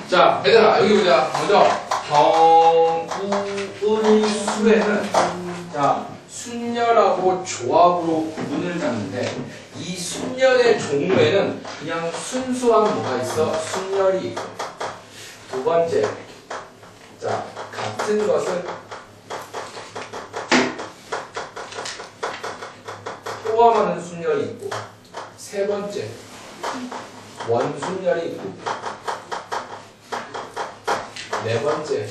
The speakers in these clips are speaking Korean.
자, 얘들아, 여기 보자. 먼저, 경우의 수에는, 자, 순열하고 조합으로 구분을 잡는데, 이 순열의 종류에는 그냥 순수한 뭐가 있어? 순열이 있고. 두 번째, 자, 같은 것을 포함하는 순열이 있고. 세 번째, 원순열이 있고. 네 번째,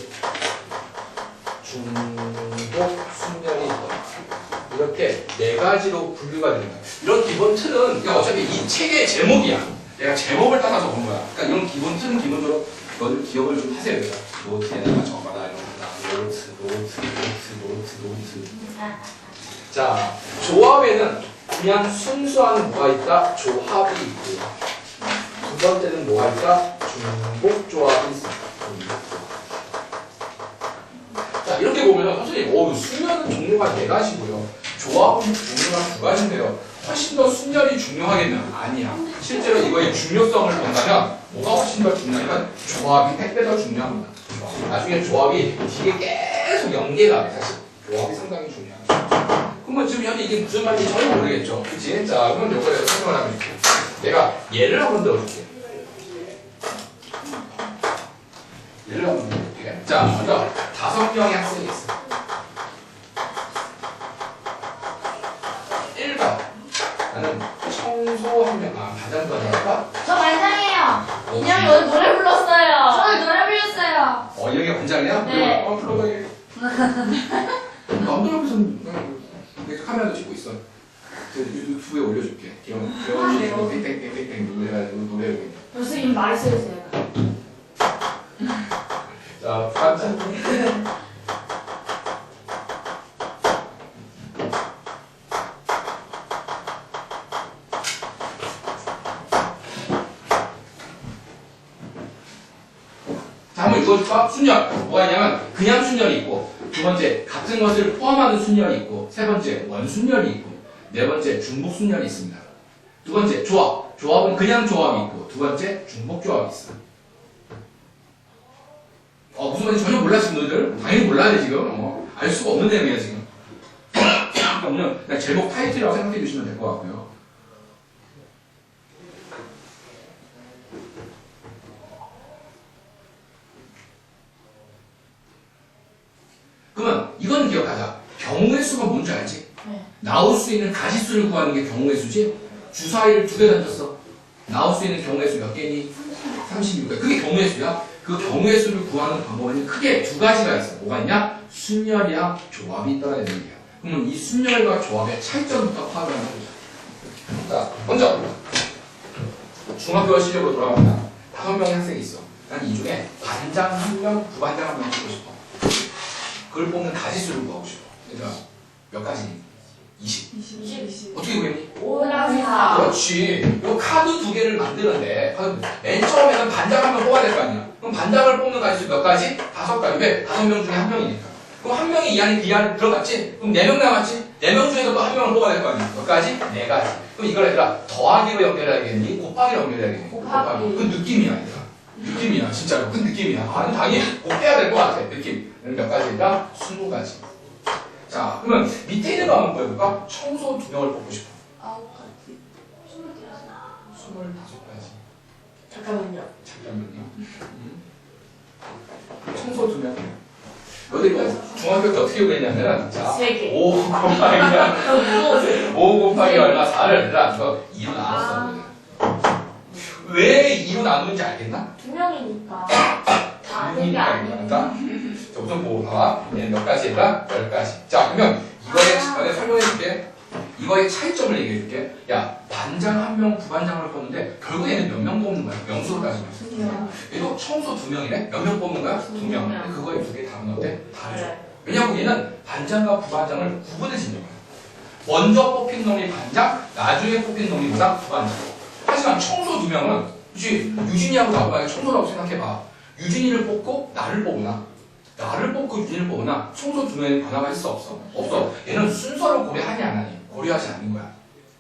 중복 순열이 있고. 이렇게 네 가지로 분류가 되는 거야. 이런 기본 틀은, 그러니까 어차피 이 책의 제목이야. 내가 제목을 따라서 본 거야. 그러니까 이런 기본 틀은 기본적으로 너들 기억을 좀 하세요. 노트에다가 적어놔. 이런 거다. 노트. 자, 조합에는 그냥 순수한 뭐가 있다? 조합이 있고요. 두 번째는 뭐가 있다? 중복 조합이 있습니다. 자, 이렇게 보면 선생님, 순열은 종류가 네 가지고요. 조합은 종류가 두 가지인데요. 훨씬 더 순열이 중요하겠냐? 아니야. 실제로 이거의 중요성을 본다면 뭐가 훨씬 더 중요하냐면 조합이 100배 더 중요합니다. 나중에 조합이 뒤에 계속 연계가 돼, 사실. 조합이 상당히 중요하죠. 그러면 지금 현재 이게 무슨 말인지 전혀 모르겠죠. 그치? 자, 그럼 요거에 설명을 하면 이렇게. 내가 예를 한번 들어줄게. 예를 한번 들어줄게. 자, 먼저 5명의 학생이 있어. 1번. 나는 청소 한 명, 반장도 할까? 저 반장이에요. 인형이 오늘 노래 불렀어요. 저는 노래 불렀어요. 인형이 반장이야? 네. 불러봐. 남들 앞에서는 카메라도 찍고 있어. 유튜브에 올려줄게. 귀여운 땡땡땡땡 노래. 교수님 말을 써주세요. 자, 반장. 자, 한번 읽어줄까? 순열. 뭐가 있냐면 그냥 순열이 있고, 두 번째 같은 것을 포함하는 순열이 있고, 세 번째 원순열이 있고, 네 번째 중복 순열이 있습니다. 두 번째 조합. 조합은 그냥 조합이 있고, 두 번째 중복 조합이 있어. 무슨 말인지 전혀 몰라 지금 너희들? 당연히 몰라야 돼 지금. 알 수가 없는 내용이야 지금. 그러면 그냥 제목 타이틀이라고 생각해 주시면 될 것 같고요. 그러면 이건 기억하자. 경우의 수가 뭔지 알지? 네. 나올 수 있는 가지수를 구하는 게 경우의 수지? 주사위를 2개 던졌어. 나올 수 있는 경우의 수 몇 개니? 36개. 그게 경우의 수야. 그 경우의 수를 구하는 방법은 크게 두 가지가 있어. 뭐가 있냐? 순열이랑 조합이 있다는 얘기야. 그러면 이 순열과 조합의 차이점부터 파악을 하는 거죠. 자, 먼저 중학교 시력으로 돌아갑니다. 5명의 학생이 있어. 난 이 중에 반장 1명, 부반장 1명 찍고 싶어. 그걸 뽑는 가지수를 구하고 싶어. 얘들아, 몇 가지니? 20. 어떻게 구했니? 5랑 4. 그렇지. 요 카드 2개를 만드는데, 맨 처음에는 반장 1명 뽑아야 될 거 아니야? 그럼 반장을 뽑는 가지수 몇 가지? 5가지. 왜? 5명 중에 1명이니까. 그럼 1명이 이 안에 들어갔지? 그럼 4명 남았지? 4명 중에서 또 1명을 뽑아야 될 거 아니야? 몇 가지? 4가지. 그럼 이걸 얘들아, 더하기로 연결해야겠니? 곱하기로 연결해야겠니? 곱하기. 그 느낌이야, 얘들아. 느낌이야, 진짜로. 그 느낌이야. 당연히 곱 빼야 될 것 같아, 느낌. 몇 가지니까? 20가지. 자, 그러면 밑에 있는 거 한번 보여볼까? 청소 2명을 뽑고 싶어. 9가지. 25가지. 잠깐만요. 청소 2명. 너희들 중학교 때 어떻게 구했냐면, 자, 3개. 5 곱하기 얼마? 4를 얘들아, 이거 2로 나눴어. 왜 2로 나누는지 알겠나? 2명이니까. 다 아는 게 아니에요. 자, 우선 보고 봐봐. 얘는 몇 가지일까? 10가지. 자, 그러면 이거에 설명해줄게. 이거의 차이점을 얘기해줄게. 야, 반장 1명, 부반장을 뽑는데 결국 얘는 몇 명 뽑는 거야? 명수로 따지면. 얘도 청소 2명이네? 몇 명 뽑는 거야? 2명. 근데 그거에 2개 다른 건데 다르죠. 왜냐면 얘는 반장과 부반장을 구분해 짓는 거야. 먼저 뽑힌 놈이 반장, 나중에 뽑힌 놈이 뭐다? 부반장. 하지만 청소 2명은 그치? 유진이하고 나하고 만약에 청소라고 생각해봐. 유진이를 뽑고 나를 뽑으나 나를 뽑고 유진을 뽑으나 청소 2명의 변화가 있을 수 없어. 없어. 얘는 순서를 고려하니 안 하니? 고려하지 않는 거야.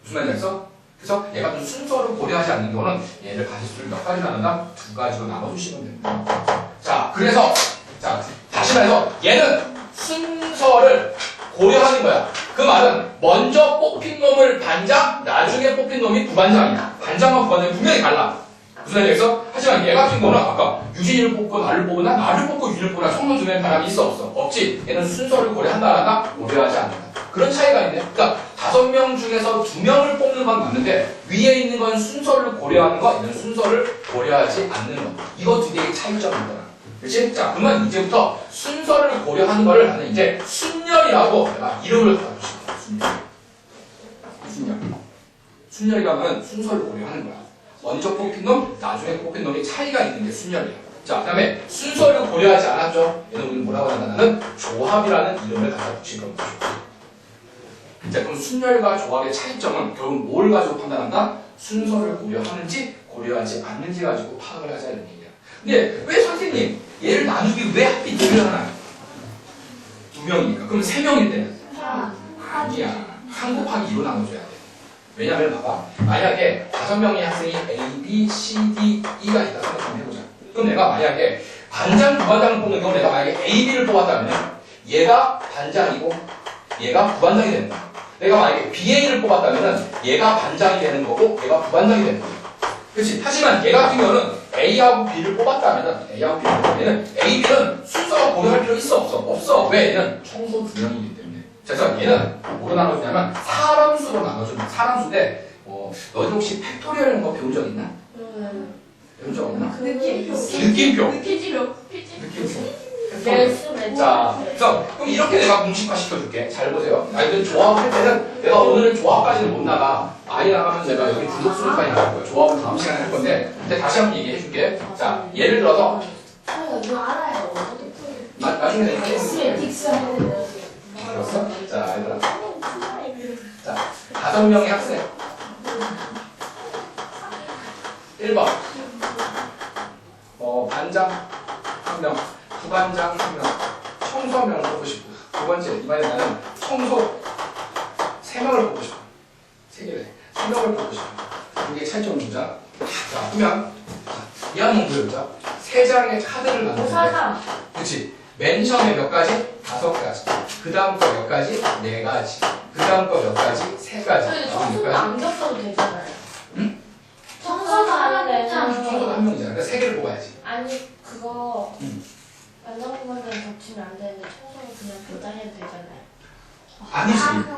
무슨 말인지 알겠어? 그래서 얘가 좀 순서를 고려하지 않는 경우는 얘를 가지수를 몇 가지로 나눈다? 두 가지로 나눠주시면 됩니다. 자, 그래서 자 다시 말해서 얘는 순서를 고려하는 거야. 그 말은 먼저 뽑힌 놈을 반장, 나중에 뽑힌 놈이 부반장이야. 반장과 부반장이 분명히 달라. 무슨 말이겠어? 하지만 얘 같은 경우는 아까 유진이를 뽑고 나를 뽑으나 나를 뽑고 유진이를 뽑으나 청소 중에 사람이 있어 없어? 없지. 얘는 순서를 고려한다 안 한다? 고려하지 않는다. 그런 차이가 있네. 그러니까 5명 중에서 2명을 뽑는 건 맞는데 위에 있는 건 순서를 고려하는 거, 얘는 순서를 고려하지 않는 거. 이거 두 개의 차이점이거든. 그렇지? 자, 그러면 이제부터 순서를 고려하는 거를 나는 이제 순열이라고 내가 이름을 달아주시면 순열. 순열이라고 하면 순서를 고려하는 거야. 먼저 뽑힌 놈, 나중에 뽑힌 놈이 차이가 있는 게 순열이야. 자, 그 다음에 순서를 고려하지 않았죠? 얘는 우리는 뭐라고 한다는 조합이라는 이름을 갖다 붙일 겁니다. 자, 그럼 순열과 조합의 차이점은 결국 뭘 가지고 판단한다? 순서를 고려하는지 고려하지 않는지 가지고 파악을 하자는 얘기야. 근데 왜 선생님 얘를 나누기 왜 하필 2를 하나요? 2명이니까. 그럼 3명일 때는? 아니야. 3 곱하기 2로 나눠줘야 돼. 왜냐면 봐봐. 만약에 5명의 학생이 A, B, C, D, E가 있다 생각하면 해보자. 그럼 내가 만약에 반장, 부반장을 뽑는 경우 내가 만약에 A, B를 뽑았다면 얘가 반장이고 얘가 부반장이 된다. 내가 만약에 BA를 뽑았다면 얘가 반장이 되는 거고 얘가 부반장이 되는 거야. 그렇지? 하지만 얘 같은 경우는 A하고 B를 뽑았다면 A하고 B를 뽑았다면 얘는 A, B는 순서가 고려할 필요 있어 없어? 없어. 왜? 얘는 청소 2명이기 때문에. 그래서 얘는 뭐로 나눠주냐면 사람 수로 나눠줍니다. 사람 수인데 너희들 혹시 팩토리얼 이런 거 배운 적 있나? 배운 적 없나? 느낌표. 느낌표. 느낌표. 자, 그래서 그럼 이렇게 내가 공식화 시켜줄게. 잘 보세요. 아이들 조합할 때는 내가 오늘은 조합까지는 못 나가. 많이 나가면 내가 여기 부족수까지 나갈 거야. 조합은 다음 시간에 할 건데, 근데 다시 한번 얘기해줄게. 자, 예를 들어서 이거 알아요. 나중에 내가 딕스 하는데. 알았어? 자, 얘들아. 자, 5명의 학생. 1번. 반장 1명, 부반장 1명, 청소 1명을 뽑고 싶고. 두 번째, 이번에 나는 청소 3명을 뽑고 싶어. 3개를 3명을 뽑고 싶어. 이게 차이점을 보자. 자, 그러면 이 한번 보여보자. 3장의 카드를 만들었는데, 그렇지? 맨 처음에 몇 가지? 5가지. 그 다음 거 몇 가지? 4가지. 그 다음 거 몇 가지? 3가지. 저희 청소도 안 겹쳐도 되잖아요. 응? 청소도 하는데 청소도 한 명이잖아. 그러니까 3개를 뽑아야지. 아니 그거 응. 반장부반장 겹치면 안 되는데 청소는 그냥 교단해도 되잖아요. 아니지.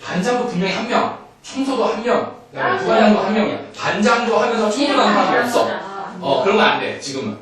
반장도 분명히 1명, 청소도 1명, 그다음에 부반장도 1명이야. 반장도 하면서 청소도 하는 사람이 없어. 그러면 안 돼. 지금은.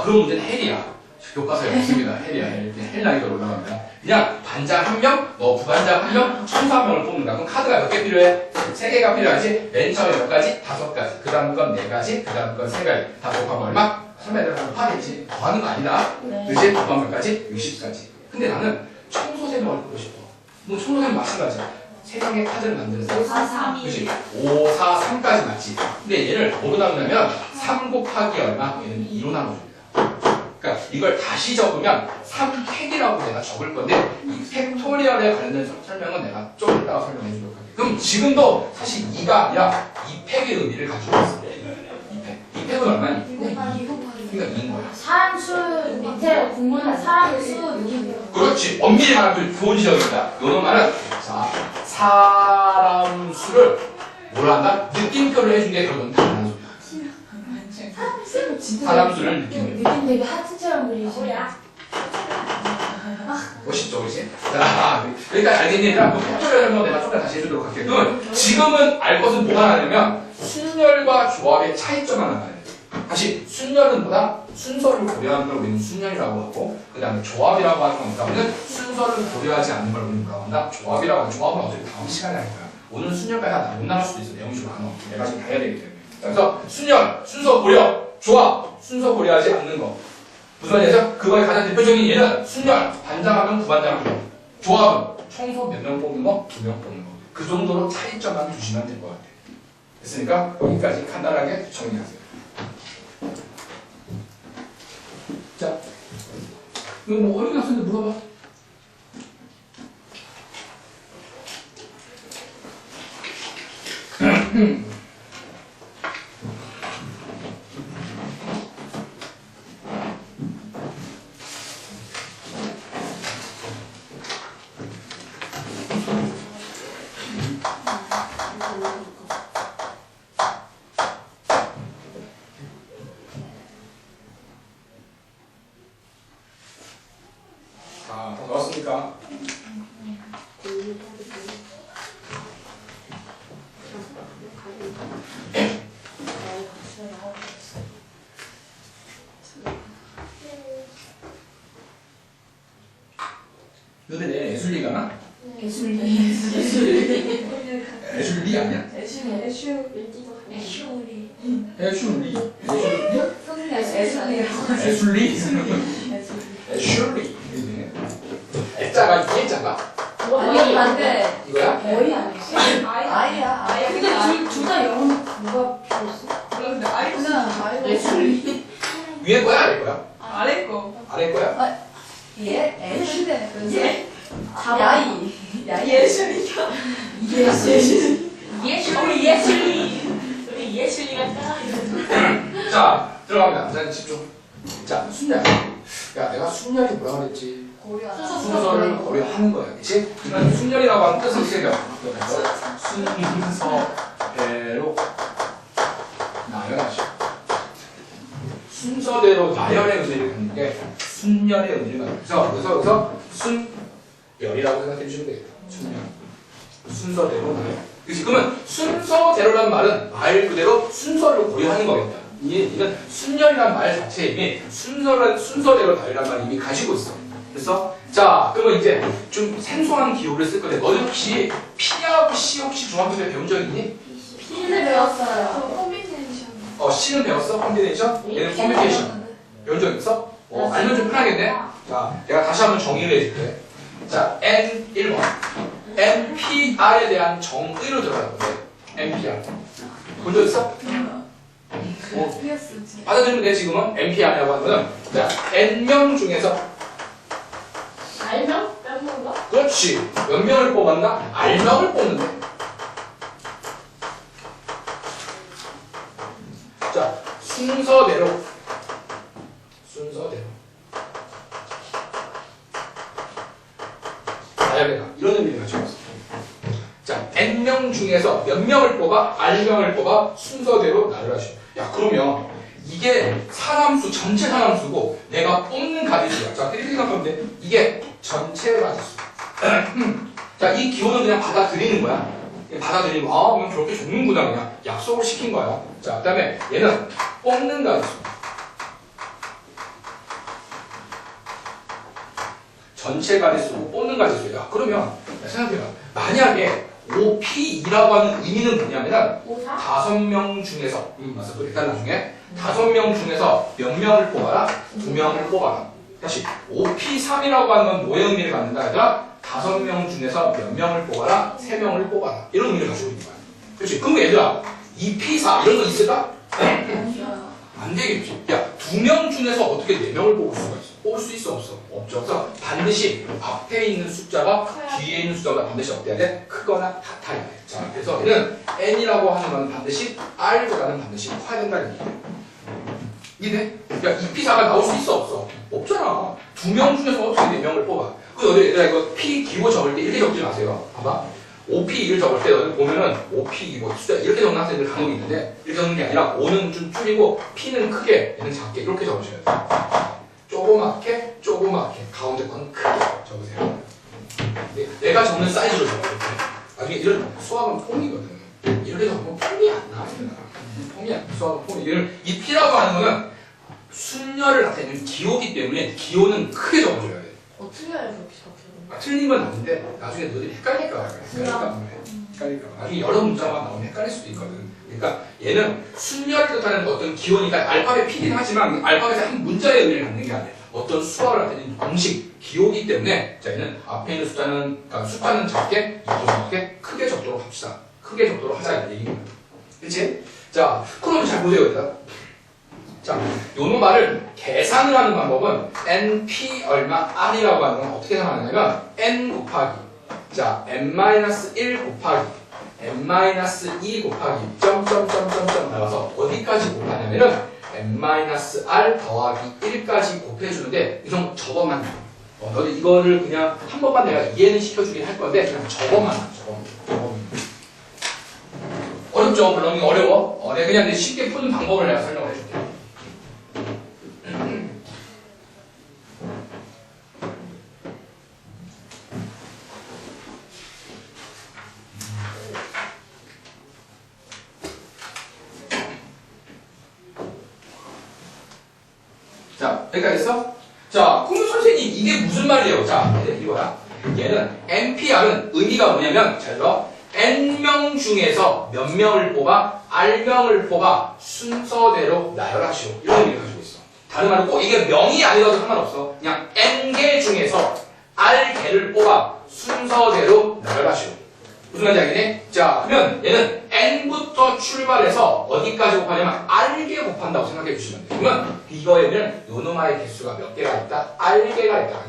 그런 문제는 헬이야. 교과서에 없습니다. 헬이야. 헬 난이도로 올라갑니다. 그냥 반장 1명, 너 부반장 1명, 청소 1명을 뽑는다. 그럼 카드가 몇 개 필요해? 3개가 필요하지. 맨 처음에 몇 가지? 5가지. 그 다음 건 4가지. 그 다음 건 3가지. 다 곱하면 얼마? 설마 애들 하면 파겠지. 더하는 거 아니다. 그지? 곱하면 몇 가지? 60가지. 근데 나는 청소 3명을 뽑고 싶어. 뭐 청소 3명 마찬가지야. 3명의 카드를 만드는데 5, 4, 3. 그치? 5, 4, 3까지 맞지? 근데 얘를 뭐로 나누냐면 3 곱하기 얼마? 얘는 2로 나눠줍니다. 그러니까 이걸 다시 적으면 3팩이라고 내가 적을 건데 이 팩토리얼에 관련된 설명은 내가 좀 이따가 설명해 주도록 할게요. 그럼 지금도 사실 2가 아니라 2팩의 의미를 가지고 있어. 2팩. 2팩은 얼마니? 그러니까 2인 거야. 사람 수 밑에 공문은 사람 수 느낌표. 그렇지. 엄밀히 말하면 좋은 지적입니다. 요런 말은 자 사람 수를 뭐라 한다? 느낌표를 해준 게 결국은 다른 소리야. 사람 수를 느낌표. 느낌 되게 하트처럼 그리시냐? 멋있죠, 그렇지? 자, 여기까지 알겠느냐? 그 팩토리얼 설명 내가 조금 다시 해주도록 할게요. 그러면 지금은 알 것은 뭐가 나냐면 순열과 조합의 차이점만 나와요. 다시 순열은 뭐다? 순서를 고려하는 걸 우리는 순열이라고 하고 그 다음에 조합이라고 하는 겁니다. 우리는 순서를 고려하지 않는 걸 우리는 뭐라고 한다? 조합이라고 하고 조합은 어차피 다음 시간에 할 거야. 오늘은 순열까지 못 나갈 수도 있어. 내용이 좀 많아. 내가 지금 다 해야 되기 때문에. 그래서 순열, 순서 고려, 조합, 순서 고려하지 않는 거. 무슨 말이죠? 그거의 가장 대표적인 예는 순열, 반장하면 부반장하면 조합은 청소 몇 명 뽑는 거, 2명 뽑는 거. 그 정도로 차이점만 주시면 될 것 같아요. 됐으니까 여기까지 간단하게 정리하세요. 자, 이거 뭐 어려운 학생들 물어봐. 다 넣었습니까? 너네 내일 예술리 가나? 예술리. 예술리 아니야? 예술리. 예술리. 예술리. 예술리. 예술리. 애자가 이게 애자가? 아니, 안 돼. 이거야? 거의 아이야. 근데 둘다 영어 누가 필요했어? 그런데 아이는 예술리. 위에 거야 아래 거야? 아래 거. 아래 거야? 예술리. 야이. 예술이가. 예술리. 우리 예술이. 우리 예술이 같다. 자 들어갑니다. 자 집중. 자 순열. 야 내가 순열이 뭐라 그랬지? 순서를 고려하는 거야, 그렇지? 그러면 순열이라고 하는 뜻을 새겨. 순서대로 나열하시오. 순서대로 나열의 의미를 갖는 게 순열의 의미를 갖는 거죠. 그래서 순열이라고 생각해 주시면 되겠다. 순열. 순서대로 나열. 그렇지? 그러면 순서대로란 말은 말 그대로 순서를 고려하는 거겠다. 이는 순열이란 말 자체에 이미 순서대로 나열이란 말을 이미 가지고 있어. 그래서 자 그러면 이제 좀 생소한 기호를 쓸 건데 너희 혹시 P하고 C 혹시 중학교 때 배운 적 있니? P는 배웠어요. C는 배웠어? 컴비네이션? 얘는 커뮤니케이션 배운 적 있어? 알면 좀 편하겠네? 자 내가 다시 한번 정의를 해줄게. 자 N 1번 NPR에 대한 정의로 들어갈 건데 NPR 본 적 있어? 받아들이면 돼. 지금은 NPR이라고 하는 거는 자 N명 중에서 알명? 뺀건가? 그렇지. 몇 명을 뽑았나? R명을 뽑는데. 자, 순서대로. 나열해라. 이런 의미를 가지고 있어. 자, N명 중에서 몇 명을 뽑아? R명을 뽑아 순서대로 나열하시오. 야, 그러면 이게 사람수, 전체 사람수고 내가 뽑는 가지수야. 자, 이렇게 생각하면 돼. 이게 전체 가지수. 자, 이 기호는 그냥 받아들이는 거야. 받아들이고, 그냥 저렇게 적는구나. 그냥 약속을 시킨 거야. 자, 그 다음에 얘는 뽑는 가지수. 전체 가지수고 뽑는 가지수야. 그러면 생각해봐. 만약에 OP2라고 하는 의미는 뭐냐면 5명 중에서 맞아. 또 일단 나중에 5명 중에서 몇 명을 뽑아라? 2명을 뽑아라. 다시 OP3이라고 하는 건 뭐의 의미를 갖는다 얘들아? 5명 중에서 몇 명을 뽑아라? 3명을 뽑아라. 이런 의미를 가지고 있는 거야. 그렇지? 그럼 얘들아 2P4 이런 거 있을까? 안 되겠지. 야 2명 중에서 어떻게 4명을 뽑을 수가 있어? 뽑을 수 있어 없어? 없죠. 그래서 반드시 앞에 있는 숫자가 뒤에 있는 숫자가 반드시 어때야 돼? 크거나 같아야 돼. 자, 그래서 얘는 n이라고 하는 건 반드시 r보다는 반드시 커야 된다는 얘기야. 이해? 야 2P4가 나올 수 있어 없어? 없잖아. 2명 중에서 어떻게 4명을 뽑아? 그 너희 얘들아 이거 P 기호 적을 때 이렇게 적지 마세요. 봐봐. OP2를 적을 때 너희 보면은 OP2 뭐 숫자 이렇게 적는 학생들 간혹 있는데 이렇게 적는 게 아니라 O는 좀 줄이고 P는 크게 얘는 작게 이렇게 적으셔야 돼요. 조그맣게 가운데 건 크게 적으세요. 내가 적는 사이즈로 적어요. 나중에 이런 수학은 폼이거든. 이렇게 적으면 폼이 안 나와. 폼이 안 나. 수학은 폼이. 이 P라고 하는 거는 순열을 나타내는 기호기 때문에 기호는 크게 적어줘야 돼. 어떻게 알고 그렇게 적혀요? 틀린 건 아닌데 나중에 너희들이 헷갈릴까 봐. 나중에 여러 문자가 나오면 헷갈릴 수도 있거든. 그러니까 얘는 순열을 뜻하는 어떤 기호니까 알파벳 P긴 하지만 알파벳의 한 문자의 의미를 갖는 게 아니야. 어떤 수학을 나타내는 공식, 기호이기 때문에 자 얘는 앞에 있는 숫자는 작게, 이렇게 크게 적도록 합시다. 크게 적도록 하자 이런 얘기입니다. 그렇지? 자, 그럼 잘 보세요, 얘들아. 자, 요놈 말을 계산을 하는 방법은 np 얼마 r이라고 하는 건 어떻게 계산하냐면 n 곱하기 자 n-1 곱하기 n-2 곱하기 점점점점점 나와서 어디까지 곱하냐면은 n-r 더하기 1까지 곱해주는데 우선 저것만 너도 이거를 그냥 한 번만 내가 이해는 시켜주긴 할 건데 그냥 저것만 저것만 어렵죠? 물론 어려워. 내가 그냥 쉽게 푸는 방법을 내가 설명을 해줄게. 자, 여기까지 했어? 자, 그럼 선생님 이게 무슨 말이에요? 자, 이거야. 얘는 NPR은 의미가 뭐냐면 잘 들어. N명 중에서 몇 명을 뽑아? R명을 뽑아 순서대로 나열하시오. 이런 의미를 가지고 있어. 다른 말로 꼭 이게 명이 아니라도 상관없어. 그냥 N개 중에서 R개를 뽑아 순서대로 나열하시오. 무슨 말인지 알겠니? 자, 그러면 얘는 N부터 출발해서 어디까지 곱하냐면 R개 곱한다고 생각해 주시면 돼요. 그러면 이거에는 요놈아의 개수가 몇 개가 있다? R개가 있다.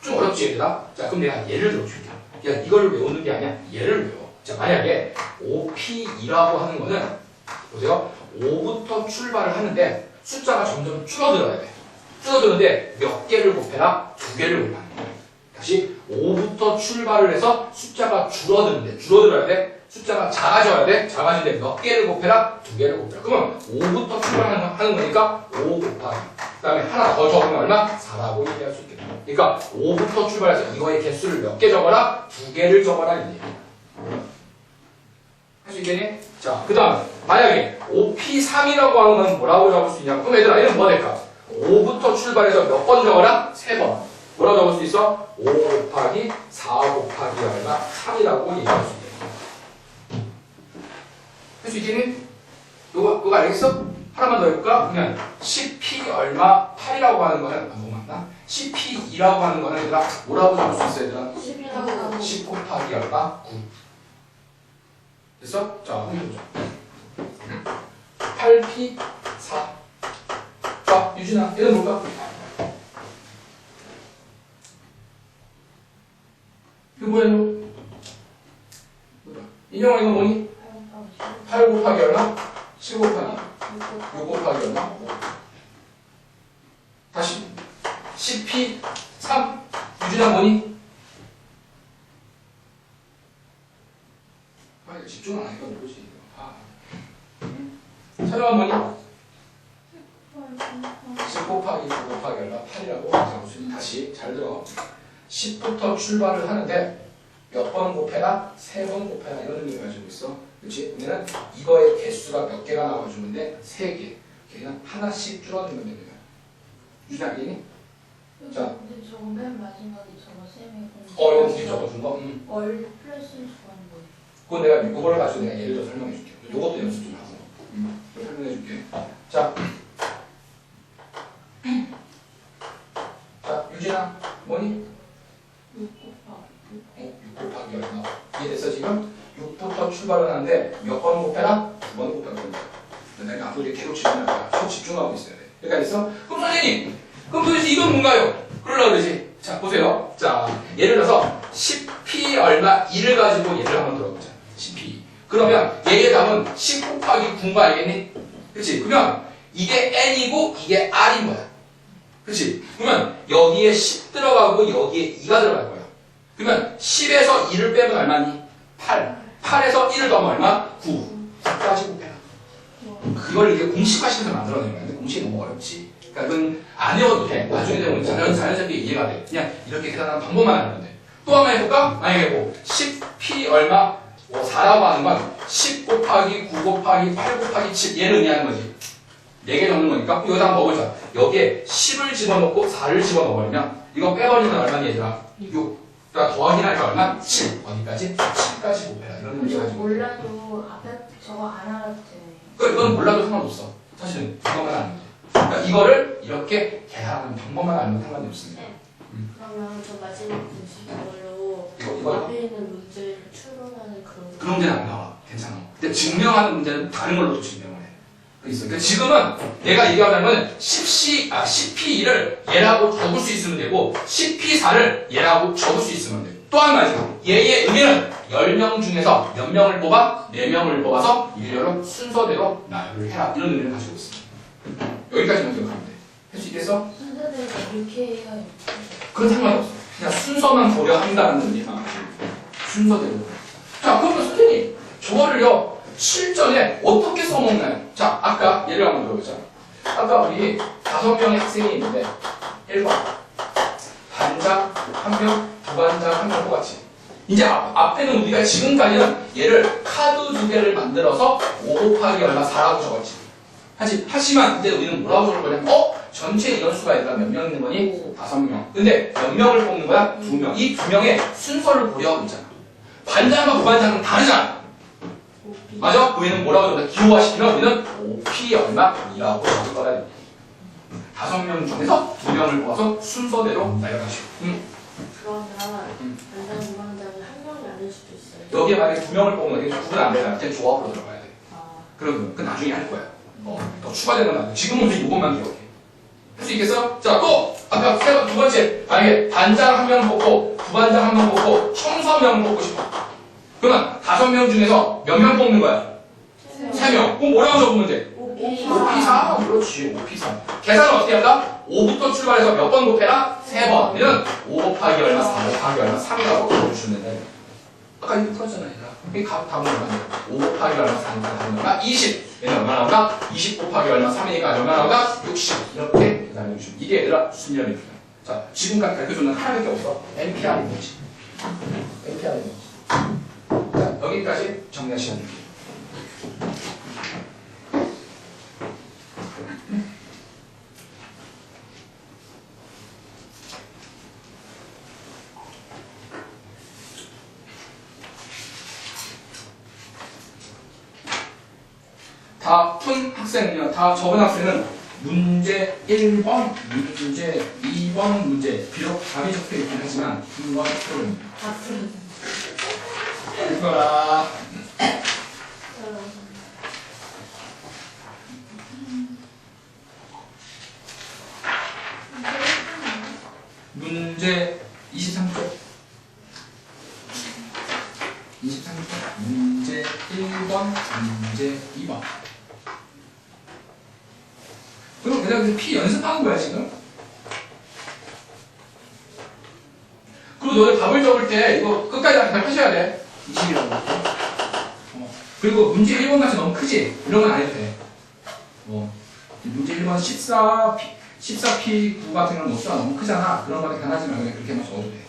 좀 어렵지, 얘들아? 자, 그럼 내가 예를 들어줄게. 야, 이걸 외우는 게 아니야. 얘를 외워. 자, 만약에 OP2라고 하는 거는 보세요. 5부터 출발을 하는데 숫자가 점점 줄어들어야 돼. 줄어드는데 몇 개를 곱해라? 2개를 곱하는 거야. 다시 5부터 출발을 해서 숫자가 줄어드는데 줄어들어야 돼. 숫자가 작아져야 돼. 작아지는데 몇 개를 곱해라? 2개를 곱해라. 그러면 5부터 출발하는 거니까 5 곱하기. 그 다음에 하나 더 적으면 얼마? 4라고 얘기할 수 있겠다. 그러니까 5부터 출발해서 이거의 개수를 몇 개 적어라? 2개를 적어라. 이제. 할 수 있겠니? 자, 그 다음 만약에 OP3이라고 하는 건 뭐라고 적을 수 있냐고. 그럼 얘들아 얘는 뭐가 될까? 5부터 출발해서 몇 번 적어라? 3번. 뭐라고 적을 수 있어? 5 곱하기 4 곱하기 얼마? 3이라고 얘기할 수 있겠니? 할 수 있겠니? 그거 알겠어? 하나만 더 해볼까? 그러면 10p 얼마 8이라고 하는 거는 너무 많나? 10p2라고 하는 거는 얘들아 뭐라고 적을 수 있어 얘들아? 10이라고 10 곱하기 얼마? 9 됐어? 자, 그럼 보자 8p 4 자, 유진아 얘는 뭘까? 이거 뭐야 이거? 인형아 이거 뭐니? 8 곱하기 얼마? 7 곱하기 6 곱하기 얼마? 다시 10p 3 유진아 뭐니? 아 이거 집중 안 하니까 모르지. 촬영아 뭐니? 10 곱하기 9 곱하기 얼마? 8이라고 적을 수 있니? 다시 잘 들어. 10부터 출발을 하는데 몇 번 곱해라? 3번 곱해라. 이런 의미를 가지고 있어. 그렇지? 우리는 이거의 개수가 몇 개가 나와주는데 3개. 걔는 하나씩 줄어들면 됩니다. 유진아 알겠니? 자. 근데 저거 맨 마지막에 저거 쌤이 이거 뒤에 적어준 거? 얼 플러스 주는 거예요. 그건 내가 이거를 가지고 내가 예를 들어 설명해 줄게. 이것도 연습 좀 하고. 설명해 줄게. 자. 자, 유진아. 뭐니? 6 곱하기 6 곱하기 얼마? 이해됐어 지금? 6부터 출발을 하는데 몇 번 곱해라? 2번 곱해라. 내가 앞으로 이렇게 계속 질문할 거야. 계속 집중하고 있어야 돼. 여기까지 있어? 그럼 선생님! 그럼 도대체 이건 뭔가요? 그러려고 그러지. 자, 보세요. 자, 예를 들어서 10p 얼마 2를 가지고 얘를 한번 들어보자. 10p. 그러면 얘의 답은 10 곱하기 9인 거 알겠니? 그치? 그러면 이게 n이고 이게 r인 거야. 그치? 그러면 여기에 10 들어가고 여기에 2가 들어갈 거야. 그러면 10에서 2를 빼면 얼마니? 8. 8에서 1을 더하면 얼마? 9. 9까지 곱해라. 이걸 이렇게 공식화시켜서 만들어내는 거야. 근데 공식이 너무 어렵지. 그러니까 그건 안 외워도 돼. 나중에 되면 자연스럽게 이해가 돼. 그냥 이렇게 계산하는 방법만 알면 돼. 또 한번 해볼까? 만약에 뭐 10p 얼마? 4라고 하는 건 10 곱하기 9 곱하기 8 곱하기 7 얘를 의미하는 거지. 4개 적는 거니까 여기다 한번 먹어보자. 여기에 10을 집어넣고 4를 집어넣어버리면 이거 빼버리면 얼마니 얘들아? 6. 그러니까 더하기는 할까 얼마? 7. 어디까지? 7까지 곱해라. 이런 의미 저거 가지고. 몰라도 앞에 저거 안 알아도 돼. 그러니까 이건 몰라도 상관없어. 사실은 이것만 알면 돼. 그러니까 이거를 이렇게 계산하는 방법만 알면 상관이 없습니다. 그러면 저 마지막 공식으로 이거 앞에 있는 문제를 추론하는 그런 그런 문제는 안 나와. 괜찮아. 근데 증명하는 문제는 다른 걸로 증명을 해. 있어. 그러니까 지금은 내가 얘기하자면 10p2를 얘라고 적을 수 있으면 되고 10p4를 얘라고 적을 수 있으면 돼. 또 한 가지. 얘의 의미는 10명 중에서 몇 명을 뽑아? 4명을 뽑아서 일렬로 순서대로 나열을 해라. 이런 의미를 가지고 있습니다. 여기까지만 기억하면 돼. 할 수 있겠어? 순서대로 이렇게 해야 그건 상관없어. 그냥 순서만 고려한다는 의미만. 순서대로. 자, 그러면 선생님, 저거를요, 실전에 어떻게 써먹나요? 자, 아까 예를 한번 들어보자. 아까 우리 5명의 학생이 있는데, 1번. 반장 1명, 부반장 1명 뽑았지. 이제 앞에는 우리가 지금까지는 얘를 카드 2개를 만들어서 5 곱하기 얼마 4라고 적었지. 하지만 이제 우리는 뭐라고 적을 거냐면, 전체 인원수가 얘가 몇 명 있는 거니? 5명. 근데 몇 명을 뽑는 거야? 2명. 이 2명의 순서를 고려하고 있잖아. 반장과 부반장은 다르잖아. 맞아? 우리는 뭐라고 적었나? 기호화시키면 우리는 5P 얼마이라고 적을 거다. 5명 중에서 2명을 뽑아서 순서대로 나열하시고. 그러면 반장 부반장이 한 명이 아닐 수도 있어요. 여기에 만약에 2명을 뽑으면 이게 구분 안 되잖아. 그냥 조합으로 들어가야 돼. 아, 그러면 그 나중에 할 거야. 더 추가되는 건 안 돼. 지금은 우리 이것만 기억해. 할 수 있겠어? 자, 또 아까 두 번째. 만약에 반장 1명 뽑고 부반장 1명 뽑고 청소명 뽑고 싶어. 그러면 5명 중에서 몇 명 뽑는 거야? 3명. 그럼 뭐라고 적으면 돼? 5P4. 그렇지. 5P4. 계산은 어떻게 한다? 5부터 출발해서 몇 번 곱해라? 3번. 얘는 5 곱하기 얼마, 4 곱하기 얼마, 3이라고 적어주시면 된다. 아까 이거 풀었잖아, 얘들아. 이게 답은 얼마냐? 5 곱하기 얼마, 4니까 답은 얼마? 20. 얘는 얼마 나온다? 20 곱하기 얼마, 3이니까 얼마 나온다? 60. 이렇게 계산해 주시면. 이게 얘들아 순열입니다. 자, 지금까지 가르쳐주는 하나밖에 없어. NPR인 거지. NPR인 거지. 자, 여기까지 정리하시면 됩니다. 다 푼 학생은요, 다 적은 학생은 문제 1번, 문제 2번, 문제 비록 답이 적혀 있긴 하지만 2번 풀입니다. 읽어라. 문제 23쪽. 23쪽. 문제 1번, 문제 2번. 그럼 그냥 P 연습하는 거야, 지금. 그리고 너네 답을 적을 때 이거 끝까지 다 하셔야 돼. 20이라고. 그리고 문제 1번 같이 너무 크지? 이런 건 안 해도 돼. 문제 1번 14P9 같은 건 목수가 너무 크잖아. 그런 거는 변하지 말고 그냥 그렇게만 적어도 돼.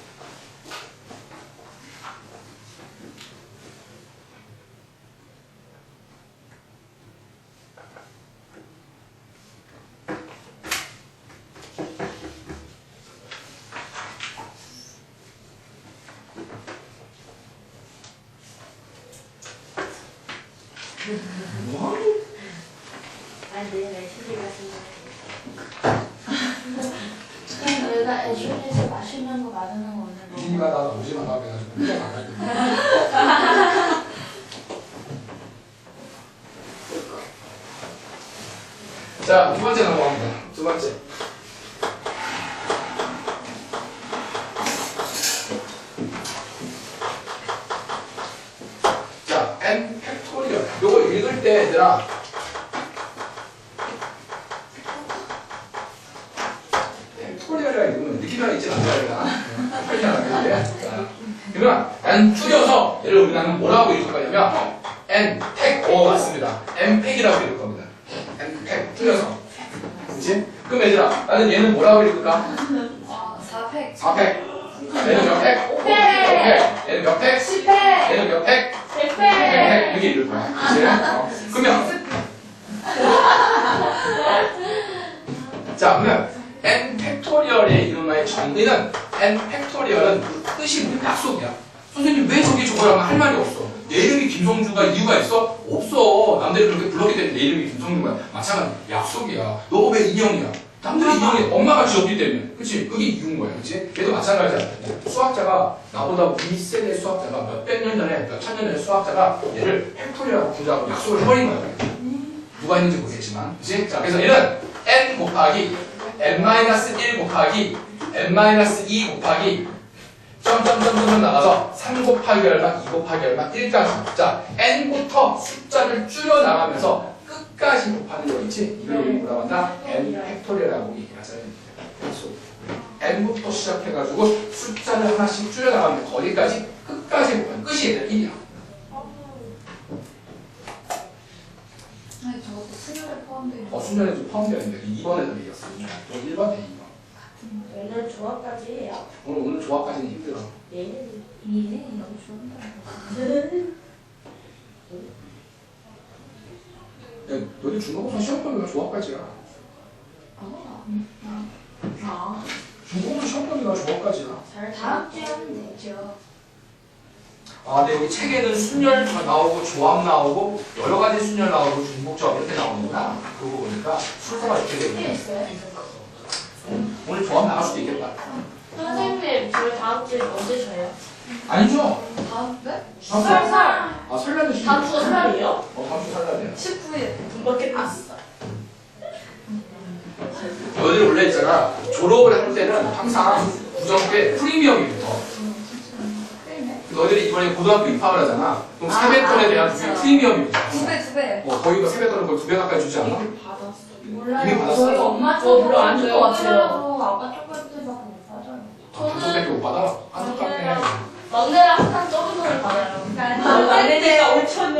뭐하니? 아니 내일 애슐리가 생각해. 내가 애슐리에서 맛있는 거 많은 거 오늘 먹어. 이니가 나 오지 마라 해가지고 혼자 나가야 자, 두 번째 넘어갑니다. 두 번째. 자, n 팩토리얼. 요거 읽을 때 얘들아 팩토리얼이라 읽으면 느낌이 하나 있진 않아요. 그러면 n 줄여서 얘를 우리는 뭐라고 읽을 거냐면 n 팩, 맞습니다. n 팩이라고 읽을 겁니다. n 팩 줄여서. 그치? 그럼 얘들아 나는 얘는 뭐라고 읽을까? 4팩. 4팩. 얘는 몇 팩? 5팩. 얘는 몇 팩? 10팩. 얘는 몇 팩? 100팩. 100팩. 이렇게 읽을 거야. 그치? 그러면 자, 그러면 n 팩토리얼의 이름의 정의는 n 팩토리얼은 뜻이 뭐야? 약속이야. 선생님 왜 저기 저거라면 할 말이 없어. 내 이름이 김성주가 이유가 있어? 없어. 남들이 그렇게 불렀기 때문에 내 이름이 김성주인 거야. 마찬가지 약속이야. 너 왜 인형이야? 남들이 인형이 엄마가 지었기 때문에. 그치? 그게 이유인 거야. 그치? 얘도 마찬가지야. 수학자가 나보다 윗세대 수학자가 몇백 년 전에 몇천 년 전에 수학자가 얘를 팩토리얼하고 부자고 약속을 해버린 거야. 누가 했는지 모르겠지만. 그치? 자, 그래서 얘는 n 곱하기 n-1 곱하기 n-2 곱하기 점점점점 나가서 3 곱하기 얼마, 2 곱하기 얼마, 1까지. 자, n부터 숫자를 줄여 나가면서 끝까지 곱하는 거 있지? 이걸 우리 뭐라고 한다? n 팩토리얼이라고 얘기하잖아요. 그래서 n부터 시작해가지고 숫자를 하나씩 줄여 나가면 거기까지 끝까지 곱하는 끝이 얘들 1이야. 아니 저것도 수요일에 포함되어 있는 순전히 좀 포함되어 있는데 2번에서 얘기했어. 1번 대 2번. 오늘 조합까지 해요. 오늘 조합까지는 힘들어. 얘는 이네 너무 좋은다. 야, 너희 중국어선 시험 보면 조합까지야. 중국어선 시험 보면 조합까지야. 다음 주에 하면 되죠. 아, 근데 여기 책에는 순열 나오고 조합 나오고 여러 가지 순열 나오고 중복조합 이렇게 나오는구나. 그거 보니까 순서가 이렇게 되네. 있어요? 오늘 조합 나갈 수도 있겠다. 선생님 저희 다음 주에 언제 쉬어요? 아니죠? 다음 네? 살. 아, 설날도 쉬 다음 주가 설날이에요? 다음 주 설날이야. 19일. 금방 끝났어. 너희들 원래 있잖아. 졸업을 할 때는 항상 구정 때 프리미엄이 붙어. 너희들이 이번에 고등학교 입학을 하잖아. 그럼 세뱃돈에 대한 그게 프리미엄이 붙어. 두 배. 거의 뭐 세뱃돈을 거의 2배 가까이 주지 않아? 받았어. 몰라요. 이미 받았어요? 저희 엄마 저 별로 안 줄 것 같아요. 아빠 조금 때밖에 못 받아요. 저밖에 못 받아? 안타깝네. 막내랑 항상 적은 돈을 받아요. 막내니까 5,000원.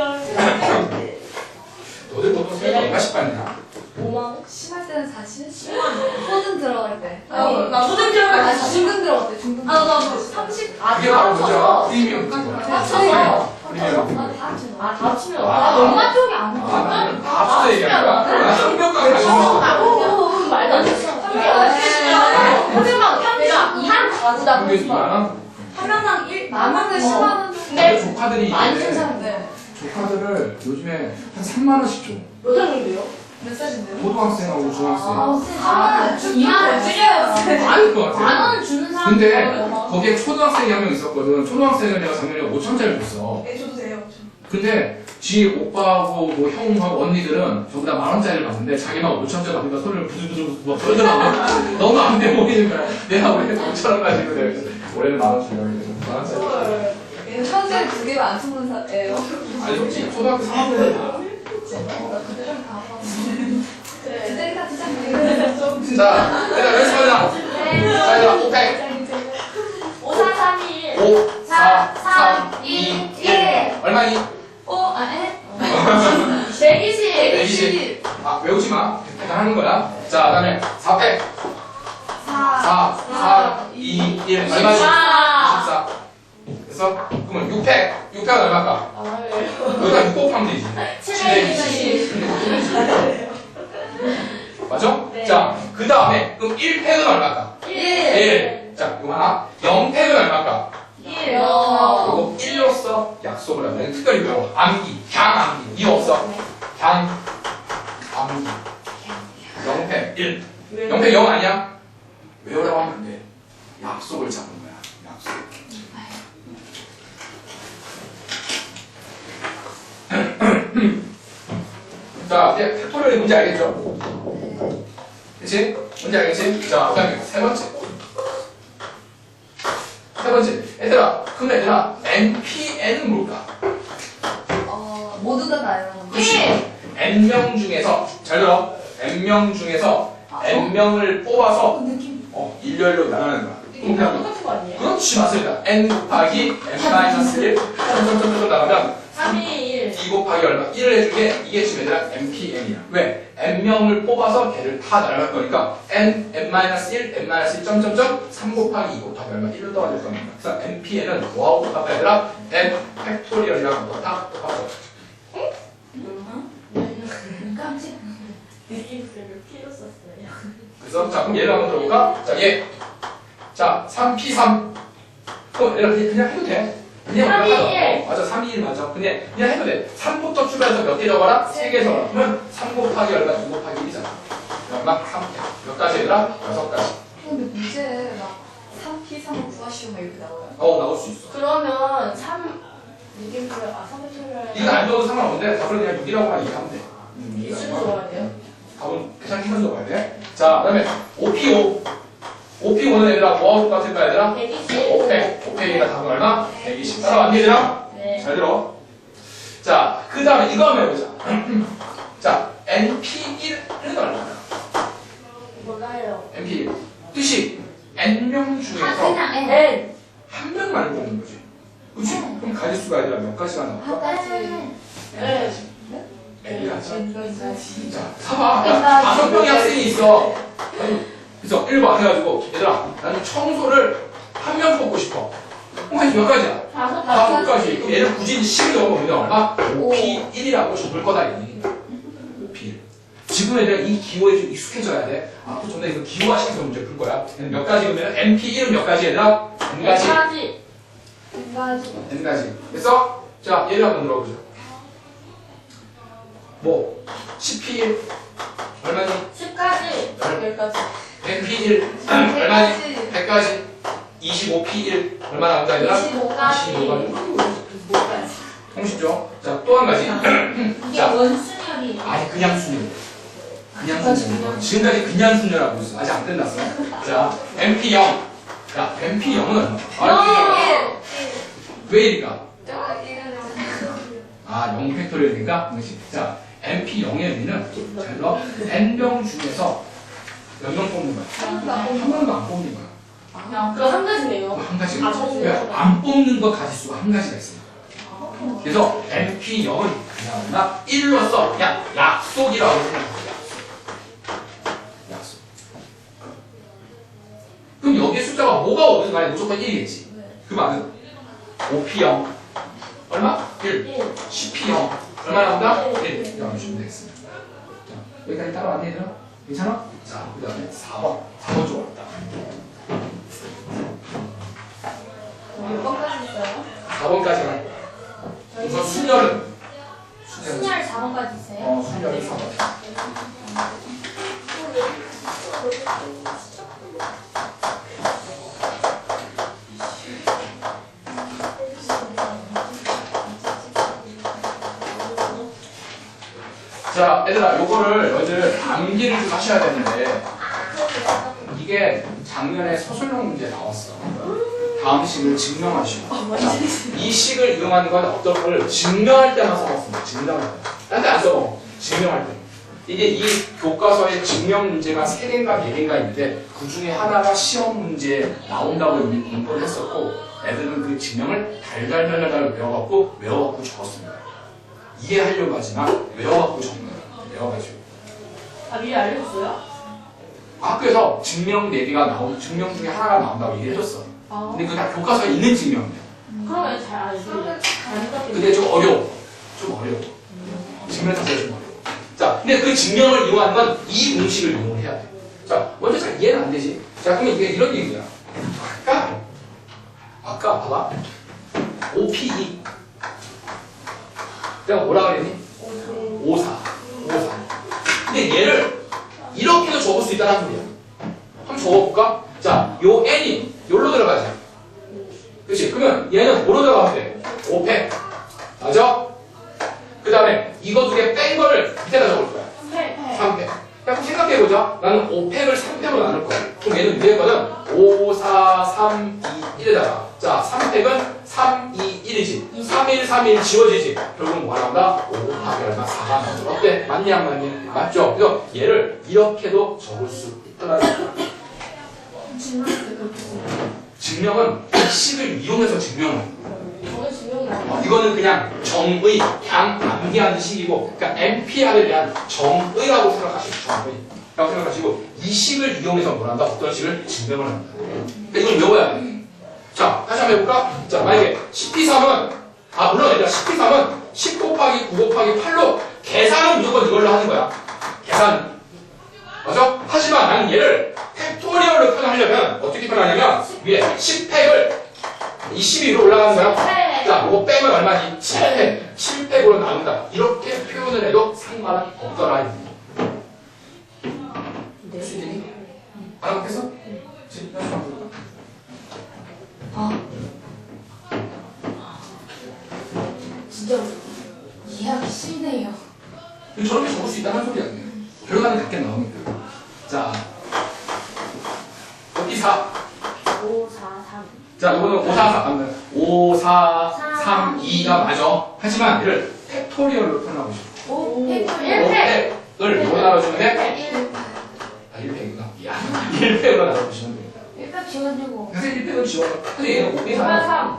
너희들 보통 세뱃돈 얼마씩 받냐? 5만 원? 심할 때는 40? 10만 원. 소등 들어갈 때. 나 소등 들어갈 때 중등 들어갈 때. 중등. 나도 30. 그게 바로 뭐죠? 프리미엄 같은 거야. 합쳐서. 프리미엄. 다 합치면 아. 엄마 쪽이 안 아, 나는 다 합쳐서 얘기하는 거야? 나 성격과 가정하고 말도 안 됐어. 이게 어떻게 한 명당 내가 이한 가구다. 그게 2만 원? 한 명당 1만 10만 원 정도. 근데 조카들이 많이 이제 준 사람들. 조카들을 요즘에 한 3만 원씩 줘. 몇 학년이에요? 몇 살인데요? 고등학생하고 중학생. 2만 원 줄여요. 많을 것 같아. 만 원 주는 사람. 근데 거기에 초등학생이 한 명 있었거든. 초등학생은 내가 작년에 5천짜리 줬어. 네, 저도 돼요. 근데 지 오빠하고 뭐 형하고 언니들은 전부 다 10,000원짜리를 받는데 자기만 5천짜리 받으니까 손을 부들부들 막 떨더라고. 너무 안 돼 보이는 거야. 내가 왜 5천원 가지고 내가 올해는 10,000원 주려고 했는데 10,000원짜리. 현재 두 개가 안 쓰는 사예요. 아니 솔직히 초등학교 3학년은 그들이 다 진짜 자, 일단 몇 번이야? 자, 일단 500. 5, 4, 3, 2, 1. 5, 4, 3, 2, 1. 얼마니? 에? 120. 120. 아, 외우지 마. 일단 하는 거야. 자, 그 다음에 400. 4, 4, 2, 1. 얼마니? 24. 그래서, 그러면 600. 600은 얼마일까? 여기다 6 곱하면 되지. 720. 맞죠? 네. 자, 그 다음에, 그럼 1팩은 얼마일까? 1. 자, 이거 하나. 0팩은 얼마일까? 1. 그리고 1로서 약속을 하면 특별히 외워. 암기, 강암기. 이 없어. 강, 암기. 0팩 1. 0팩 0 아니야? 외우라고 하면 안 돼. 약속을 잡는 거야. 약속. 자, 이제 팩토리얼이 뭔지 알겠죠? 그치? 뭔지 알겠지? 자, 그 다음에 세 번째. 얘들아, 그럼 얘들아, NPN은 뭘까? 모두 다 나요. 그치? N명 중에서, 잘 들어. N명 중에서 N명을 뽑아서 느낌. 일렬로 나가는 거야. 그냥 똑같은 거 아니에요? 그렇지, 맞습니다. N 곱하기 N-1 점점점점 나가면 3, 2, 1. 2 곱하기 얼마? 1을 해주게 이게 지금 얘들아 NPN이야. 왜? N명을 뽑아서 걔를 다 나갈 거니까 N, N-1, N-1 점점점 3 곱하기 2 곱하기 얼마? 1로 떨어질 겁니다. 그래서 NPN은 뭐하고 똑같다 얘들아? N 팩토리얼이랑 다 똑같아. 깜찍. 느낌표를 필요 썼어요. 그래서 자 그럼 얘를 한번 들어볼까? 자 얘. 자 3P3. 얘가 그냥 해도 돼. 그냥 3, 2, 하자. 1. 맞아 3, 2, 1 맞아. 근데 그냥 해도 돼. 3부터 출발해서 몇 개 적어라? 3개 적어라. 그러면 3 곱하기 얼마? 2 곱하기 1이잖아. 얼마? 3개. 몇 가지 얘들아? 6가지. 근데 문제 막 3P3을 구하시오 막 이렇게 나와요. 나올 수 있어. 그러면 3 느낌표를 3표를 이건 안 줘도 상관없는데 답을 그냥 6이라고 하면 돼. 일수로 적어야 돼요? 답은 계산 해서 적어야 돼. 자, 그 다음에 5P5. OP1은 얘들아 뭐하고 똑같을까 얘들아? 120. 500가 답은 얼마? 120 따라왔니 얘들아? 네. 잘 들어. 자, 그 다음에 이거 한번 해보자. 자, NP1은 얼마나? 몰라요. NP1 뜻이 N명 중에서 그냥 N. N. 한 명만 뽑는 거지. 그치? 그럼 가지수가 아니라 몇 가지가 나올까? 가지. N. N가지. 자, 봐봐. 야, 5명의 학생이 있어. 그래서 1번 해가지고 얘들아 나는 청소를 한 명 뽑고 싶어. 그럼 몇 가지야? 5가지. 그럼 얘를 굳이 10을 넣어보면 얼마? OP1이라고 적을 거다 얘기. OP1. 지금 얘들아 이 기호에 좀 익숙해져야 돼. 앞으로 좀 더 이거 기호화 시켜서 문제 풀 거야. 몇 가지 그러면 NP1은 몇 가지 얘들아? N가지. N가지. 그래서 자 예를 한번 들어보자. 뭐 10P1 얼마니? 10가지. 10가지. NP1 얼마니? 100가지. 25P1 얼마 나온다 얘들아? 25가지. 25가지. 공식죠? 자, 또 한 가지. 이게 자, 원순열이. 아니 그냥 순열. 그냥 순열. 지금까지 그냥 순열하고 있어. 아직 안 끝났어. 자, MP0. 자, MP0은 왜 이럴까? 아, 0 팩토리얼이니까? 자, MP0의 의미는 잘 들어. N명 중에서 몇 명 뽑는 거야? 한 명도 안 뽑는 거야. 그거 한 가지네요. 한 가지. 아, 뽑는 그러니까 안 뽑는 거 가지수가 한 가지가 있습니다. 그래서 MP0은 그냥 나 1로서 그냥 약속이라고 생각해요. 약속. 그럼 여기에 숫자가 뭐가 오든 간에 무조건 1이겠지. 그 말은 OP0 얼마? 1. 10P0 얼마 나온다? 1. 이라고 주시면 되겠습니다. 자, 여기까지 따라왔니 얘들아? 괜찮아? 자, 그 다음에 4번. 4번 좀 어렵다. 몇 번까지 있어요? 4번까지만. 우선 순열은 순열 4번까지 있어요? 순열은 4번. 자, 얘들아, 요거를 너희들 암기를 좀 하셔야 되는데 이게 작년에 서술형 문제 나왔어. 다음 식을 증명하시고. 자, 이 식을 이용하는 건 어떤 걸 증명할 때만 써봤습니다. 증명할 때. 딴 데 안 써먹어. 증명할 때. 이게 이 교과서에 증명 문제가 3개인가 4개인가 있는데 그 중에 하나가 시험 문제에 나온다고 이미 공부를 했었고 애들은 그 증명을 달달달달 외워갖고 적었습니다. 이해하려고 하지만 외워갖고 적는 거예요. 외워가지고. 아, 미리 알려줬어요? 학교에서 증명 4개가 증명 중에 하나가 나온다고 얘기해줬어. 근데 그게 다 교과서에 있는 증명이야. 그러면 잘 알죠. 근데 좀 어려워. 증명 자체가 좀 어려워. 자, 근데 그 증명을 이용하는 건 이 공식을 이용을 해야 돼. 자, 먼저 잘 이해는 안 되지. 자, 그러면 이게 이런 얘기야. 아까 봐봐. OP2. 내가 뭐라 그랬니? 54. 근데 얘를 이렇게도 적을 수 있다는 소리야. 한번 적어볼까? 자, 요 n이 여기로 들어가지. 그치? 그러면 얘는 뭐로 들어가면 돼? 5팩. 맞아? 그 다음에 이거 2개 뺀 거를 밑에다 적을 거야. 3팩. 그럼 생각해보자. 나는 5팩을 3팩으로 나눌 거야. 그럼 얘는 위에 거는 5, 4, 3, 2, 1에다가 자, 3팩은 3, 2, 1이지. 3, 1, 3, 1 지워지지. 결국 뭐가 나온다? 5 곱하기 얼마? 4가 나오죠. 어때? 맞니 안 맞니? 맞죠? 그래서 얘를 이렇게도 적을 수 있더라는 거야. 증명은 이 식을 이용해서 증명을 하는 거야. 저는 증명이 이거는 그냥 정의, 그냥 암기하는 식이고, 그러니까 NPR에 대한 정의라고 생각하시고, 정의라고 생각하시고, 이 식을 이용해서 뭘 한다? 어떤 식을 증명을 한다. 그러니까 이걸 외워야 돼. 자, 다시 한번 해볼까? 자, 만약에 10P3은, 물론 얘들아, 10P3은 10 곱하기 9 곱하기 8로 계산은 무조건 이걸로 하는 거야. 계산. 맞아? 하지만 나는 얘를 팩토리얼로 표현하려면 어떻게 표현하냐면, 위에 10팩을 이 12위로 올라가는 거야. 자, 이거 빼면 얼마니? 7팩. 7팩으로 나눈다. 이렇게 표현을 해도 상관은 없더라. 네. 수진이? 알아먹겠어? 진짜 이해하기 쉽네요. 저렇게 적을 수 있다는 소리야. 결과는 같게 나옵니다. 자, 여기 4. 4. 5, 4, 3. 자, 이거는 5, 4, 4. 5, 4, 3, 2가 맞아. 하지만 얘를 팩토리얼로 표현하고 싶어. 5, 팩토리얼. 5팩을 뭐 나눠주면 돼? 1. 아, 1팩이구나. 미안. 1팩으로 나눠주시면 됩니다. 1팩 지워주고. 그래서 1팩은 지워. 근데 얘는 5팩이 3.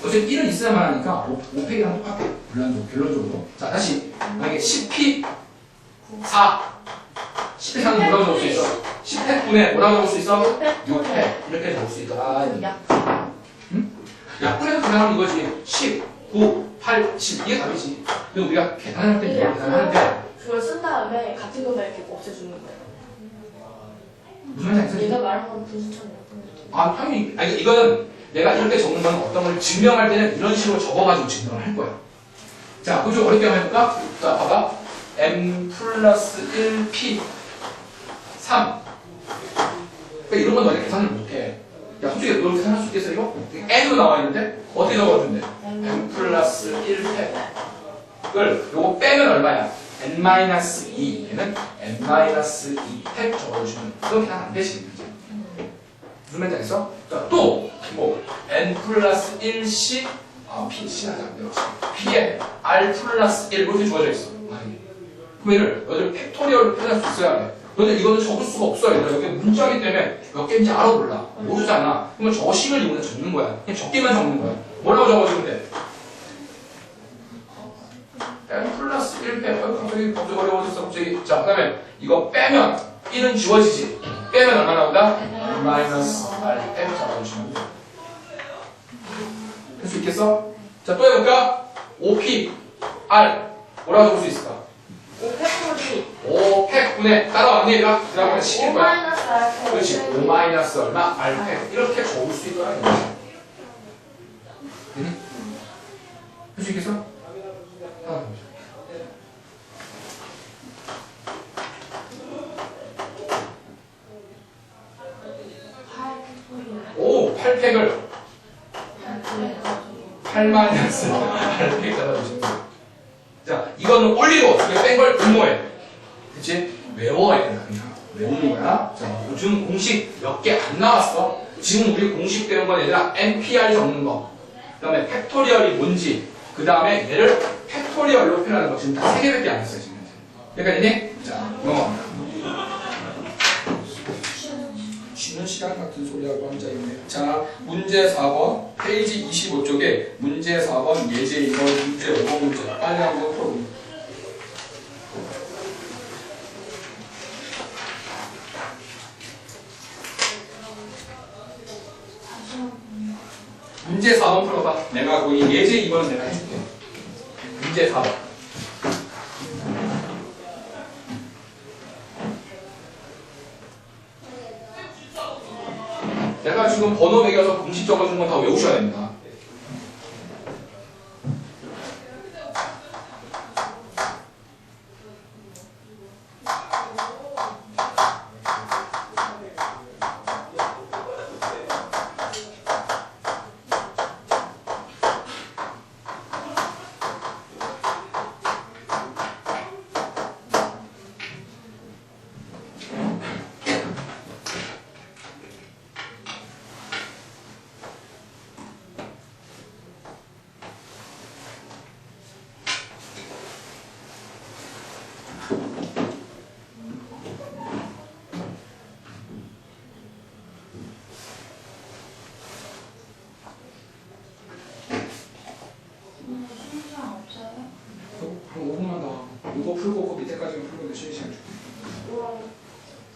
어차피 1은 있어야만 하니까 5팩이랑 똑같아. 결론적으로. 자, 다시. 만약에 10p 4. 10팩 4는 뭐라고 적을 수 있어? 10팩분에 뭐라고 적을 수 있어? 6팩. 이렇게 적을 수 있다. 약분해서 계산하면 이거지. 10, 9, 8, 10. 이게 답이지. 근데 우리가 계산할 때 이거 계산하는데 그걸 쓴 다음에 같은 것만 이렇게 없애주는 거예요. 무슨 말인지 알겠어? 얘가 말한 건 분수처럼 아, 당연히. 아니, 이거는 내가 이렇게 적는 건 어떤 걸 증명할 때는 이런 식으로 적어가지고 증명을 할 거야. 자, 그럼 좀 어렵게 한번 해볼까? 자, 봐봐. m 플러스 1p 3. 그러니까 이런 건 너네 계산을 못해. 야, 솔직히 너 계산할 수 있겠어, 이거? n으로 나와 있는데? 어떻게 적어준대? m 플러스 1팩을 요거 빼면 얼마야? n-2. 얘는 n-2팩 적어주시면 이거 계산 안 되시는 거지. 무슨 말인지 알겠어? 자, 또, 뭐, n 플러스 1c, p, c 하자. p에 r 플러스 1, 이렇게 주어져 있어. 그럼 얘를, 너희들 팩토리얼로 표현할 수 있어야 돼. 너희들 이거는 적을 수가 없어. 얘들아. 여기 문자이기 때문에 몇 개인지 알아 몰라. 모르잖아. 그러면 저 식을 이용해서 적는 거야. 그냥 적기만 적는 거야. 뭐라고 적어주면 돼? n 플러스 1팩. 갑자기 어려워졌어. 갑자기. 자, 그 다음에 이거 빼면 1은 지워지지. 빼면 얼마 나온다? 마이너스 r팩 잡아주시면 돼. 할 수 있겠어? 자, 또 해볼까? 5p r 뭐라고 적을 수 있을까? 5 5팩분의 따라왔니 얘들아? 그 다음에 시킬 거야. 마이너스 R 그렇지. 5 마이너스 얼마? r팩. 이렇게 적을 수 있더라. 되니? 할 수 있겠어? 하나 더 보자. 오, 8팩을 8 마이너스 r팩 잡아주시면 돼. 자, 이거는 올리고 뺀 걸 분모해. 그치? 외워야 된다. 그냥 외우는 거야. 자, 요즘 공식 몇 개 안 나왔어. 지금 우리 공식 배운 건 얘들아 NPR 적는 거. 그 다음에 팩토리얼이 뭔지. 그 다음에 얘를 팩토리얼로 표현하는 거. 지금 다 3개밖에 안 했어요. 지금. 그러니까 얘네 자, 넘어갑니다. 쉬는 시간 같은 소리하고 앉아있네. 자, 문제 4번 페이지 25쪽에 문제 4번 예제 2번 문제 5번 문제 빨리 한번 풀어봅니다. 문제 4번 풀어봐. 내가 거기 예제 2번은 내가 해줄게. 문제 4번. 내가 지금 번호 매겨서 공식 적어준 건 다 외우셔야 됩니다. 한 5분만 더. 이거 풀고 그 밑에까지 풀고 쉬는 시간 줄게.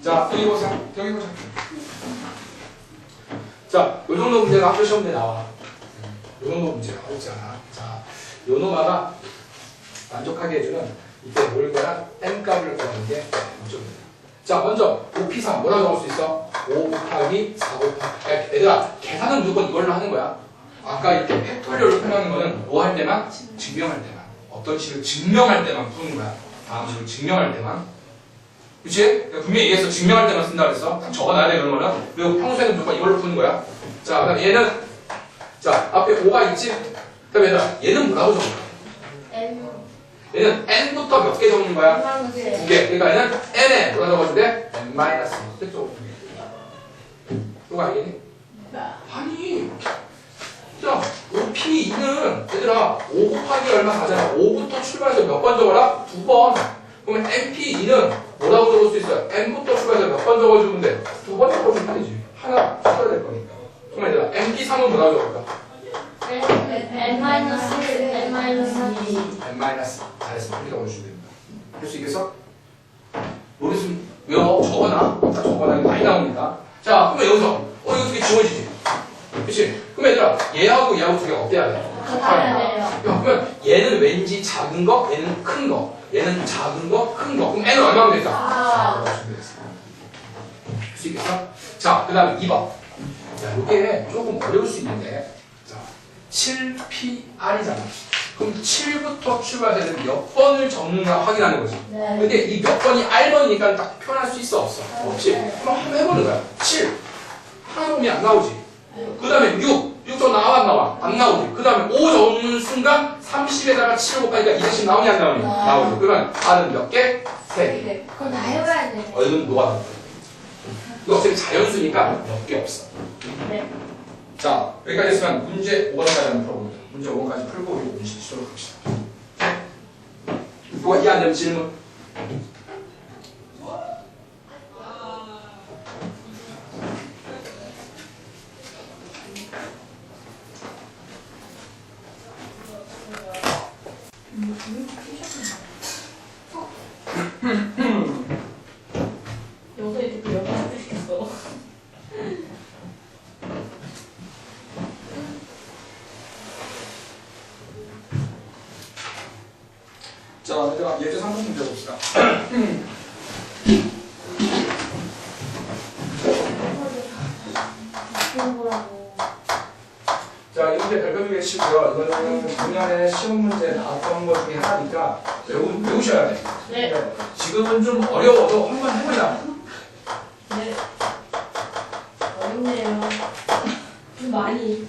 자, 여기 보자. 여기 보자. 자, 요 정도 문제가 학교 시험 때 나와. 요 정도 문제 나오잖아. 자, 요 놈아가 만족하게 해주는 이때 뭘 거야? n 값을 구하는 게 문제입니다. 자, 먼저 5p3 뭐라고 적을 수 있어? 5 곱하기 4 곱하기. 얘들아, 계산은 무조건 이걸로 하는 거야. 아까 이렇게 팩토리얼로 표현하는 거는 뭐 할 때만? 증명할 때만. 어떤 식을 증명할 때만 푸는 거야. 다음 식을 증명할 때만. 그치? 분명히 얘기했어. 증명할 때만 쓴다 그랬어. 딱 적어놔야 돼, 그런 거는. 그리고 평소에는 무조건 이걸로 푸는 거야. 자, 그 다음 얘는, 자, 앞에 5가 있지? 그 다음에 얘는 뭐라고 적는 거야? 얘는 n부터 몇 개 적는 거야? 2개. 그러니까 얘는 n에 뭐라고 적어도 돼? n-1 적어도 돼. 그거 알겠니? 아니 자 5P2는 얘들아 5 곱하기 얼마 가잖아. 5부터 출발해서 몇 번 적어라? 2번. 그러면 MP2는 뭐라고 적을 수 있어요? N부터 출발해서 몇 번 적어주면 돼? 2번 적어주면 편이지. 하나 써야 될 거니까. 그러면 얘들아 MP3은 뭐라고 적을까? N-1, N-2. N- 잘했어. 그렇게 적어주시면 됩니다. 할 수 있겠어? 모르겠으면 외워. 적어놔. 다 적어놔. 이거 많이 나옵니다. 자 그러면 여기서 이거 두 개 지워지지? 그치? 그럼 얘들아 얘하고 얘하고 두 개 어때야 돼? 같아야 돼요. 야, 그러면 얘는 왠지 작은 거, 얘는 큰 거. 얘는 작은 거, 큰 거. 그럼 N은 얼마나 될까? 할 수 있겠어? 자, 그 다음에 2번. 자, 이게 조금 어려울 수 있는데. 자, 7PR이잖아. 그럼 7부터 출발해서 몇 번을 적는가 확인하는 거지. 네. 근데 이 몇 번이 R번이니까 딱 표현할 수 있어, 없어? 없지? 그럼 한번 해보는 거야. 7. 하나 적으면 안 나오지. 그 다음에 6. 6저 나와 안 나와? 안 나오지. 그 다음에 5 적는 순간 30에다가 7 곱하니까 200씩 나오니 안 나오니? 나오지. 그러면 R은 몇 개? 3개. 그건 다 해봐야 돼. 이건 뭐가 돼? 이거 어차피 자연수니까 몇 개 없어. 네. 자, 여기까지 했으면 문제 5번까지 한번 풀어봅니다. 문제 5번까지 풀고 우리 문제 치도록 합시다. 누가 이해 안 되면 질문. 여기서 이제 그 영상 쓰시겠어. 자, 얘들아, 예제 3번 문제 봅시다. 자, 이 문제 별표 중에 치고요. 이거는 작년에 시험 문제 나왔던 것 중에 하나니까 외우셔야 돼. 네. 지금은 좀 어려워도 한번 해보자. 네. 어렵네요. 좀 많이.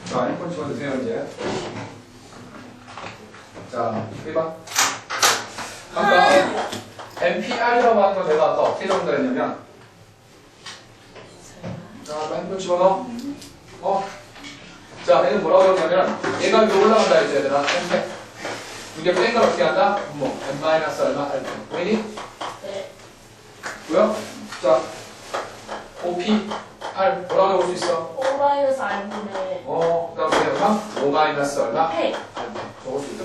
자, 핸드폰 집어드세요, 이제. 자, 1번. 아까 NPR이라고 하는 거 내가 아까 어떻게 적는다 했냐면, 자, 핸드폰 집어넣어. 자, 얘는 뭐라고 적냐면, 얘가 위로 올라간다 했지, 얘들아. N팩. 이게 뺀 걸 어떻게 한다? 뭐, N- 얼마? 알파. 보이니? 네. 뭐야? 자, OP, R. 뭐라고 적을 수 있어? 오바이어스 알분의 그 다음에 얼마? 5 마이너스 얼마? 팩. 적을 수 있다.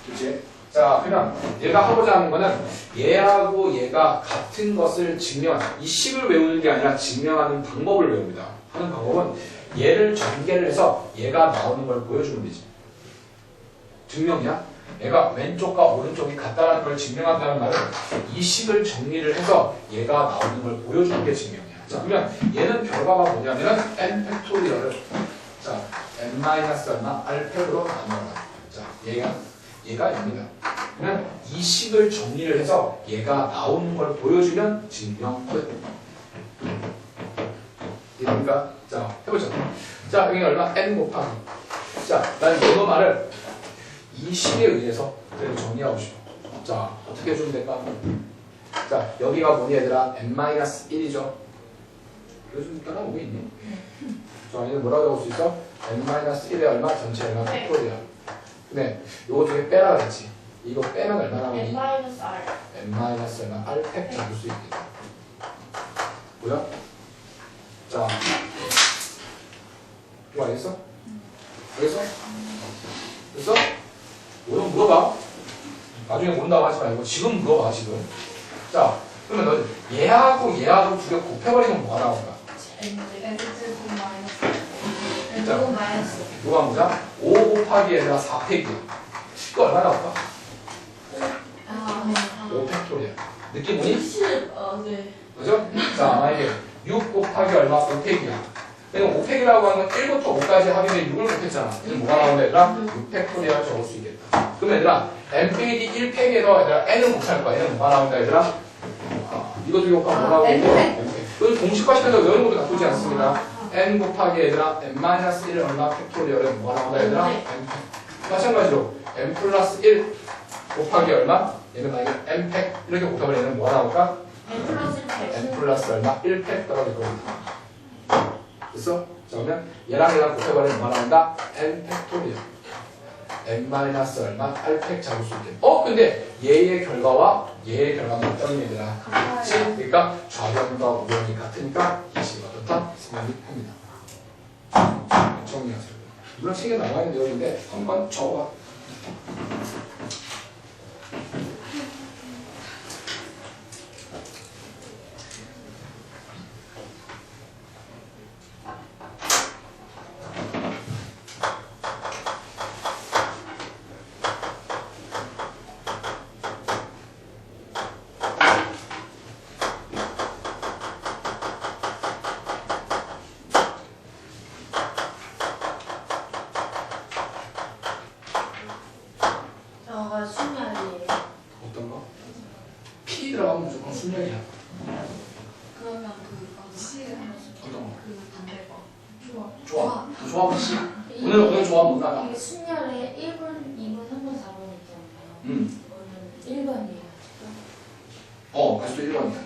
그치? 자, 그러면 얘가 하고자 하는 거는 얘하고 얘가 같은 것을 증명하는, 이 식을 외우는 게 아니라 증명하는 방법을 외웁니다. 하는 방법은 얘를 전개를 해서 얘가 나오는 걸 보여주면 되지. 증명이야? 얘가 왼쪽과 오른쪽이 같다는 걸 증명한다는 말은 이 식을 정리를 해서 얘가 나오는 걸 보여주는 게 증명이야. 자, 그러면 얘는 결과가 뭐냐면은 n 팩토리얼을 자, n 마이너스 얼마 r 팩으로 나눠라. 자, 얘가 입니다. 그러면 이 식을 정리를 해서 얘가 나오는 걸 보여주면 증명 끝. 이해됩니까? 자, 해보자. 자, 여기 얼마? n 곱하기. 자, 난 이거 말을 이 식에 의해서 그래도 정리하고 싶어. 자, 어떻게 해주면 될까? 자, 여기가 뭐니 얘들아? n-1이죠. 요즘 따라오고 있니? 자, 얘는 뭐라고 적을 수 있어? n-1에 얼마? 전체 얼마? 팩토리얼. 근데 요거 중에 빼라 그랬지. 이거 빼면 얼마 나오니? N-R. n-1 얼마? r팩 잡을 수 있겠다. 뭐야? 자, 이거 알겠어? 알겠어? 됐어? 뭐 물어봐. 나중에 모른다고 하지 말고 지금 물어봐 지금. 자, 그러면 너 얘하고 두 개 곱해버리면 뭐가 나올까? 누가 보자. 5 곱하기 얘들아 4팩이야. 이거 얼마 나올까? 5 팩토리야. 느낌 뭐니? 네. 그죠? 자, 만약에 6 곱하기 얼마? 5팩이야. 내가 5팩이라고 하는 건 1부터 5까지 합의면 6을 곱했잖아. 그럼 뭐가 나온다 얘들아? 6팩토리얼 적을 수 있겠다. 그럼 얘들아 n-1팩에서 얘들아 n은 곱할 거야. n은 뭐가 나온다 얘들아? 이거 두 개 곱하면 뭐 나오고 n팩. 그래서 공식화시켜서 외우는 것도 나쁘지 않습니다. n 곱하기 얘들아 n-1 얼마 팩토리얼은 뭐가 나온다 얘들아? n팩. 마찬가지로 n 플러스 1 곱하기 얼마? 얘는 만약에 n팩 이렇게 곱하면 얘는 뭐가 나올까? N+1 n 플러스 얼마? 1팩 떨어질 겁니다. 됐어? 자, 그러면 얘랑 곱해버리면 뭐가 나온다? n 팩토리얼. n 마이너스 얼마? 8팩 잡을 수 있게. 근데 얘의 결과와 얘의 결과는 어떤 얘들아? 같이. 그러니까 좌변과 우변이 같으니까 이 식이 어떻다? 승인이 합니다. 정리하세요. 물론 책에 나와 있는 내용인데 한번 적어봐. 저거 순열이에요. 어떤 거? P 들어가면 무조건 순열이야. 그러면 그 C를 어떤 거? 그 반대 거. 좋아. 조합은 C. 오늘 조합 못 나가. 이게 순열에 1번, 2번, 3번, 4번 있잖아요. 이거는 1번이에요. 그래서 1번이야.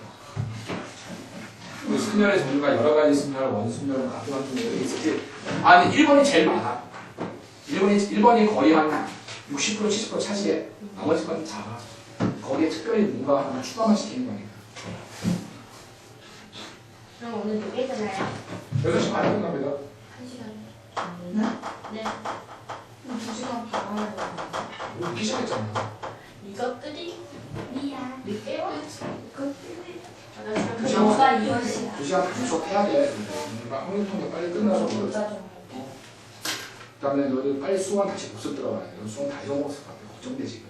순열의 종류가 여러 가지 순열, 원순열, 같은 순열이 있었지. 근데 1번이 제일 많아. 1번이 거의 한 60%, 70% 차지해. 나머지 건 작아. 거기에 특별히 뭔가 하나 추가만 시키는 거니까. 그럼 오늘 몇 개 끝나요? 6시 반에 끝납니다. 1시간. 네. 그럼 2시간 반 하는 거 우리 늦기 시작했잖아. 이것들이 미안. 늦게 이것들이. 두 저가 이것이야. 2시간 부족해야 돼. 확률통계 빨리 끝나서 그러지. 그 다음에 너희들 빨리 수원 다시 복습 들어가야 돼. 너 수원 다 잊어먹었을 것 같아. 걱정되지.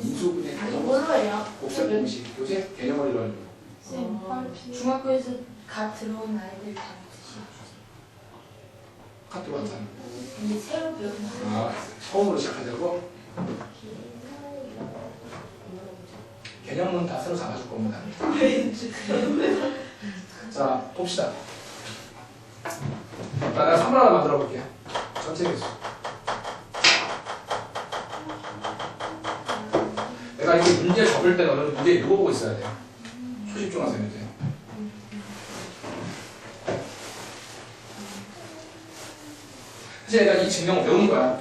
인수분해 다 잊어먹었어. 뭘로 해요? 복습 공식, 교재, 개념을 이루어줘. 중학교에서 갓 들어온 아이들 다 드시. 갓 들어왔잖아. 근데 새로 배우는 아이들. 처음으로 시작하자고? 개념은 다 새로 잡아줄 겁니다. 자, 봅시다. 자, 내가 3번 하나 만들어 볼게. 전체 개수. 내가 이게 문제 적을 때 너는 문제 읽어보고 있어야 돼. 초집중하세요, 이제. 사실 내가 이 증명을 외우는 거야.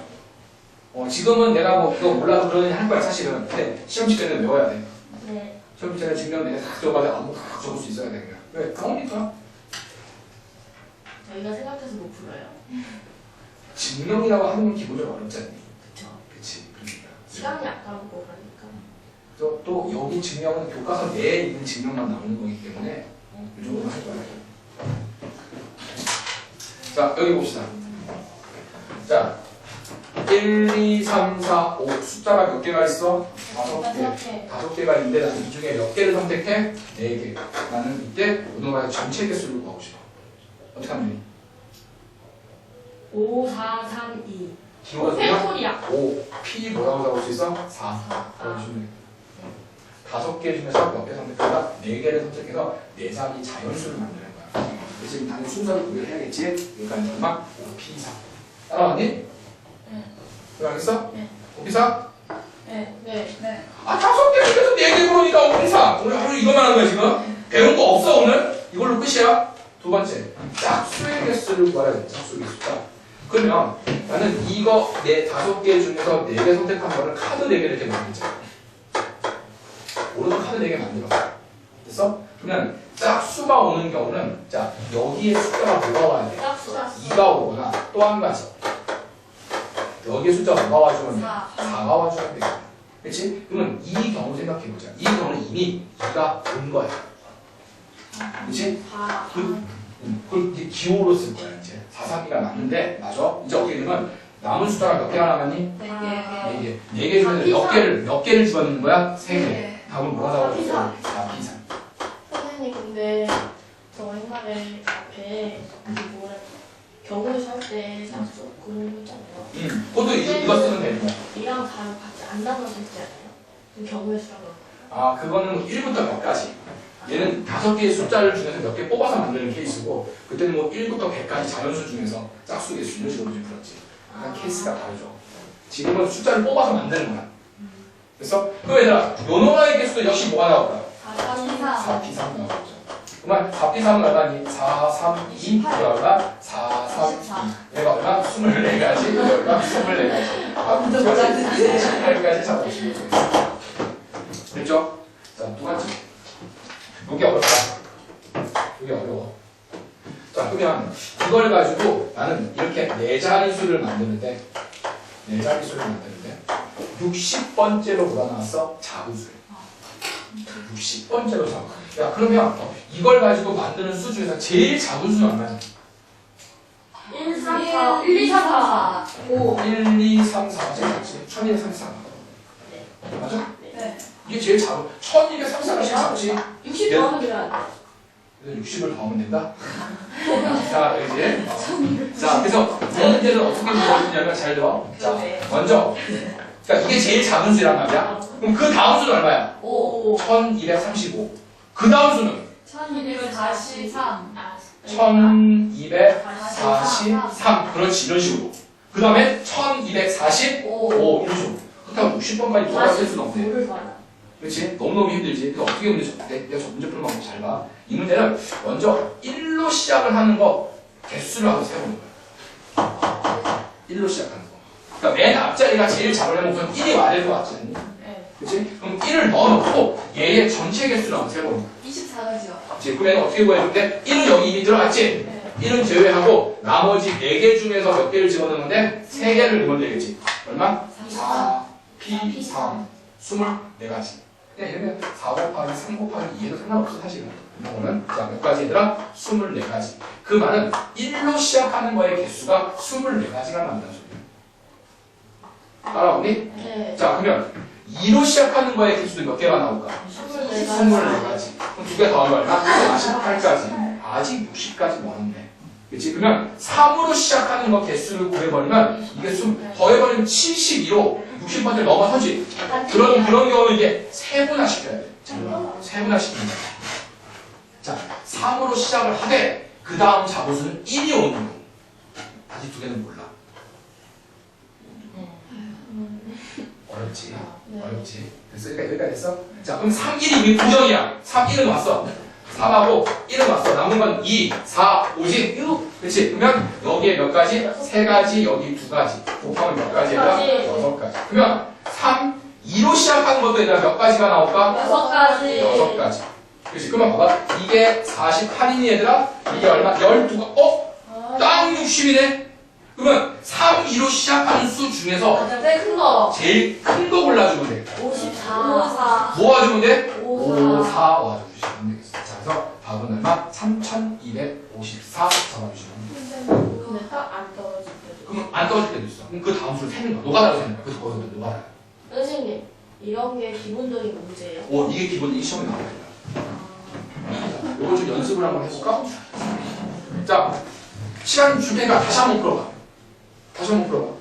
지금은 내가 뭐 그거 몰라도 그러니 할 거야, 사실은. 근데 시험 직전에 외워야 돼. 네. 시험 직전에 증명 내가 다 적어봐야 아무 다 적을 수 있어야 되는 거야. 왜? 나오니까. 저희가 생각해서 못 풀어요. 증명이라고 하는 건 기본적으로 어렵잖니. 그쵸. 그치. 그러니까. 시간이 아까우고 그러니까. 그래서 또 여기 증명은 교과서 내에 있는 증명만 나오는 거기 때문에 이 정도는 할 거야. 자, 여기 봅시다. 자, 1, 2, 3, 4, 5 숫자가 몇 개가 있어? 5개. 5개가 있는데 나는 이 중에 몇 개를 선택해? 4개. 나는 이때 오늘과의 전체 개수를 구하고 싶어. 어떻게 하면 되니? 5, 4, 3, 2. 기호가 팩토리야. 5, P 뭐라고 적을 수 있어? 4. 그러시면 5개 중에서 몇 개 선택하다 4개를 선택해서 내삼이 자연수를 만드는 거야. 그래서 지금 당연히 순서를 구별해야겠지? 여기까지 얼마? 5P4. 따라왔니? 네. 들어가겠어? 네. 5P4? 네. 네. 네. 5개 중에서 4개 그러니까 5P4. 오늘 하루 이거만 하는 거야 지금? 배운 거 없어 오늘? 이걸로 끝이야. 두 번째, 짝수의 개수를 구하라 돼. 짝수의 개수다. 그러면 나는 이거 5개 중에서 4개 선택한 거를 카드 4개를 이렇게 만들자. 오른쪽 카드 4개 만들어. 됐어? 그러면 짝수가 오는 경우는 자 여기에 숫자가 뭐가 와야 돼? 짝수. 2가 오거나 또 한 가지 여기에 숫자가 뭐가 와주면 돼? 4가 와주면 되겠다. 그렇지? 그러면 이 경우 생각해보자. 이 경우는 이미 2가 온 거야. 그렇지? 그걸 이제 기호로 쓸 거야. 이제 4, 3, 2가 맞는데 맞아? 이제 어떻게 되면 남은 숫자가 몇 개가 남았니? 4개. 4개 중에서 몇 개를 집어넣는 거야? 3개. 답은 뭐가 나오겠어? 4P3. 선생님 근데 저 옛날에 앞에 뭐라 경우 시할 때 짝수 공부했잖아요. 그것도 이거 쓰면 되는 거야. 2랑 4를 같이 안 나눠서 했지 않아요? 그럼 경우의 수라고. 아, 그거는 1부터 몇 가지. 얘는 5개의 숫자를 중에서 몇 개 뽑아서 만드는 케이스고, 그때는 뭐 1부터 100까지 자연수 중에서 짝수 개수 이런 식으로 풀었지. 약간 케이스가 다르죠. 지금은 숫자를 뽑아서 만드는 거야. 그래서 그 얘들아, 요노라의 개수도 역시 뭐가 나올까? 4P3 4P3 나오죠. 그러면 4P3은 얼마니? 4, 3, 2, 이거 얼마? 4, 3, 2. 얘가 얼마? 24가지, 이거 얼마? 24가지. 아, 진짜 못하는데. 18가지 잡아주시면 되겠습니다. 됐죠? 자, 두 번째. 여기 어렵다. 여기 어려워. 자, 그러면 이걸 가지고 나는 이렇게 네 자릿수를 만드는데 60번째로 뭐가 나왔어? 자구수. 60번째로 자구. 야, 그러면 이걸 가지고 만드는 수 중에서 제일 작은 수는 얼마냐? 1, 3, 4, 1, 2, 3, 4 5. 1, 2, 3, 4가 제일 작지. 1234. 맞아? 네. 이게 제일 작은. 1234가 제일 작지. 60 더하면 돼요. 그래서 60을 더하면 된다. 자, 이제 자, 그래서 이 문제는 어떻게 풀어주냐면 잘 들어. 자, 먼저, 그러니까 이게 제일 작은 수란 말이야. 그럼 그 다음 수는 얼마야? 5. 1235. 그 다음 수는 1243 1243. 그렇지, 이런 식으로. 그 다음에 1245. 이런 식으로. 그렇다고 60번까지 돌아갈 수는 없네. 5를 봐라. 그렇지? 너무너무 힘들지? 그래서 어떻게 문제 줬대? 내가 저 문제 푸는 방법 잘 봐. 이 문제는 먼저 1로 시작을 하는 거 개수를 한번 세보는 거야. 1로 시작하는 거. 그러니까 맨 앞자리가 제일 작으려면 우선 1이 와야 될 것 같지 않니? 그렇지? 그럼 1을 넣어놓고 얘의 전체 개수를 한번 세보는 거야. 24가지요. 그렇지? 그럼 얘는 어떻게 구해줄 때 1은 여기 이미 들어갔지? 1은 제외하고 나머지 4개 중에서 몇 개를 집어넣는데 3개를 넣으면 되겠지. 얼마? 4, P, 3, 24가지. 그냥 얘는 4 곱하기 3 곱하기 2에도 상관없어 사실은. 이런 거는 자, 몇 가지 얘들아? 24가지. 그 말은 1로 시작하는 거의 개수가 24가지가 난다는 소리야. 따라오니? 네. 자, 그러면 2로 시작하는 거의 개수도 몇 개가 나올까? 24가지. 그럼 두 개 더하면 얼마? 48가지. 아직 60까지 멀었네. 그치? 그러면 3으로 시작하는 거 개수를 구해버리면 이게 더해버리면 72로 60번째 넘어서지. 그런 경우는 이제 세분화 시켜야 돼. 세분화 시키는 거야. 자, 3으로 시작을 하되 그 다음 자고수는 1이 오는 거. 아직 두 개는 몰라. 어렵지? 어렵지? 됐어? 여기까지 됐어? 자, 그럼 3, 1이 이미 고정이야. 3, 1은 왔어. 3하고 1은 왔어. 남은 건 2, 4, 5, 6. 그치? 그러면 여기에 몇 가지? 3가지, 여기 2가지. 곱하면 몇 가지야? 6가지. 그러면 3, 2로 시작하는 것도 얘들아 몇 가지가 나올까? 6가지. 6가지. 그치? 그러면 봐봐. 이게 48이니 얘들아? 이게 얼마? 12가, 딱 60이네? 그러면 3, 2로 시작하는 수 중에서 제일 큰 거. 제일 큰 거 골라주면 돼. 54. 뭐 와주면 돼? 54. 54 와주시면 되겠어. 자, 그래서 답은 얼마? 3254 잡아주시면 돼. 근데 딱 안 떨어질 때도. 그럼 안 떨어질 때도 있어. 그럼 그 다음 수를 세는 거야. 노가다로 세는 거야. 그래서 거기서 노가다. 선생님, 이런 게 기본적인 문제예요. 이게 기본 이 시험에 나와야 돼. 이거 좀 연습을 한번 해볼까? 자, 시간 줄 테니까 다시 한번 풀어봐. 다시 한번 풀어봐.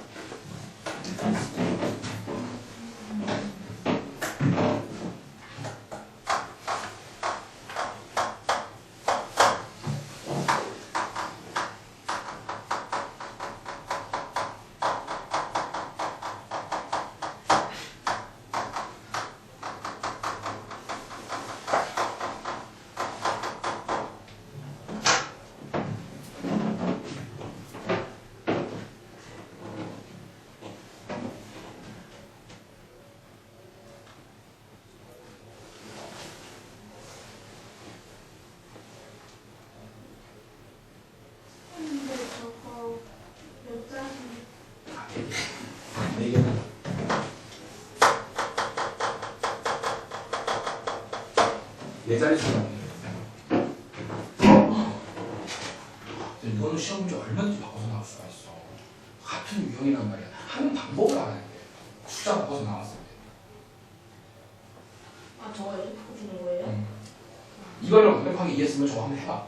근데 저거 몇 장이 네 개. 네 자리 수가 이거는 시험 문제 얼마든지 바꿔서 나올 수가 있어. 같은 유형이란 말이야. 하는 방법을 알아야 돼. 숫자 바꿔서 나왔을 때. 아, 저거 이렇게 주는 거예요? 이거를 완벽하게 이해했으면 저거 한번 해봐.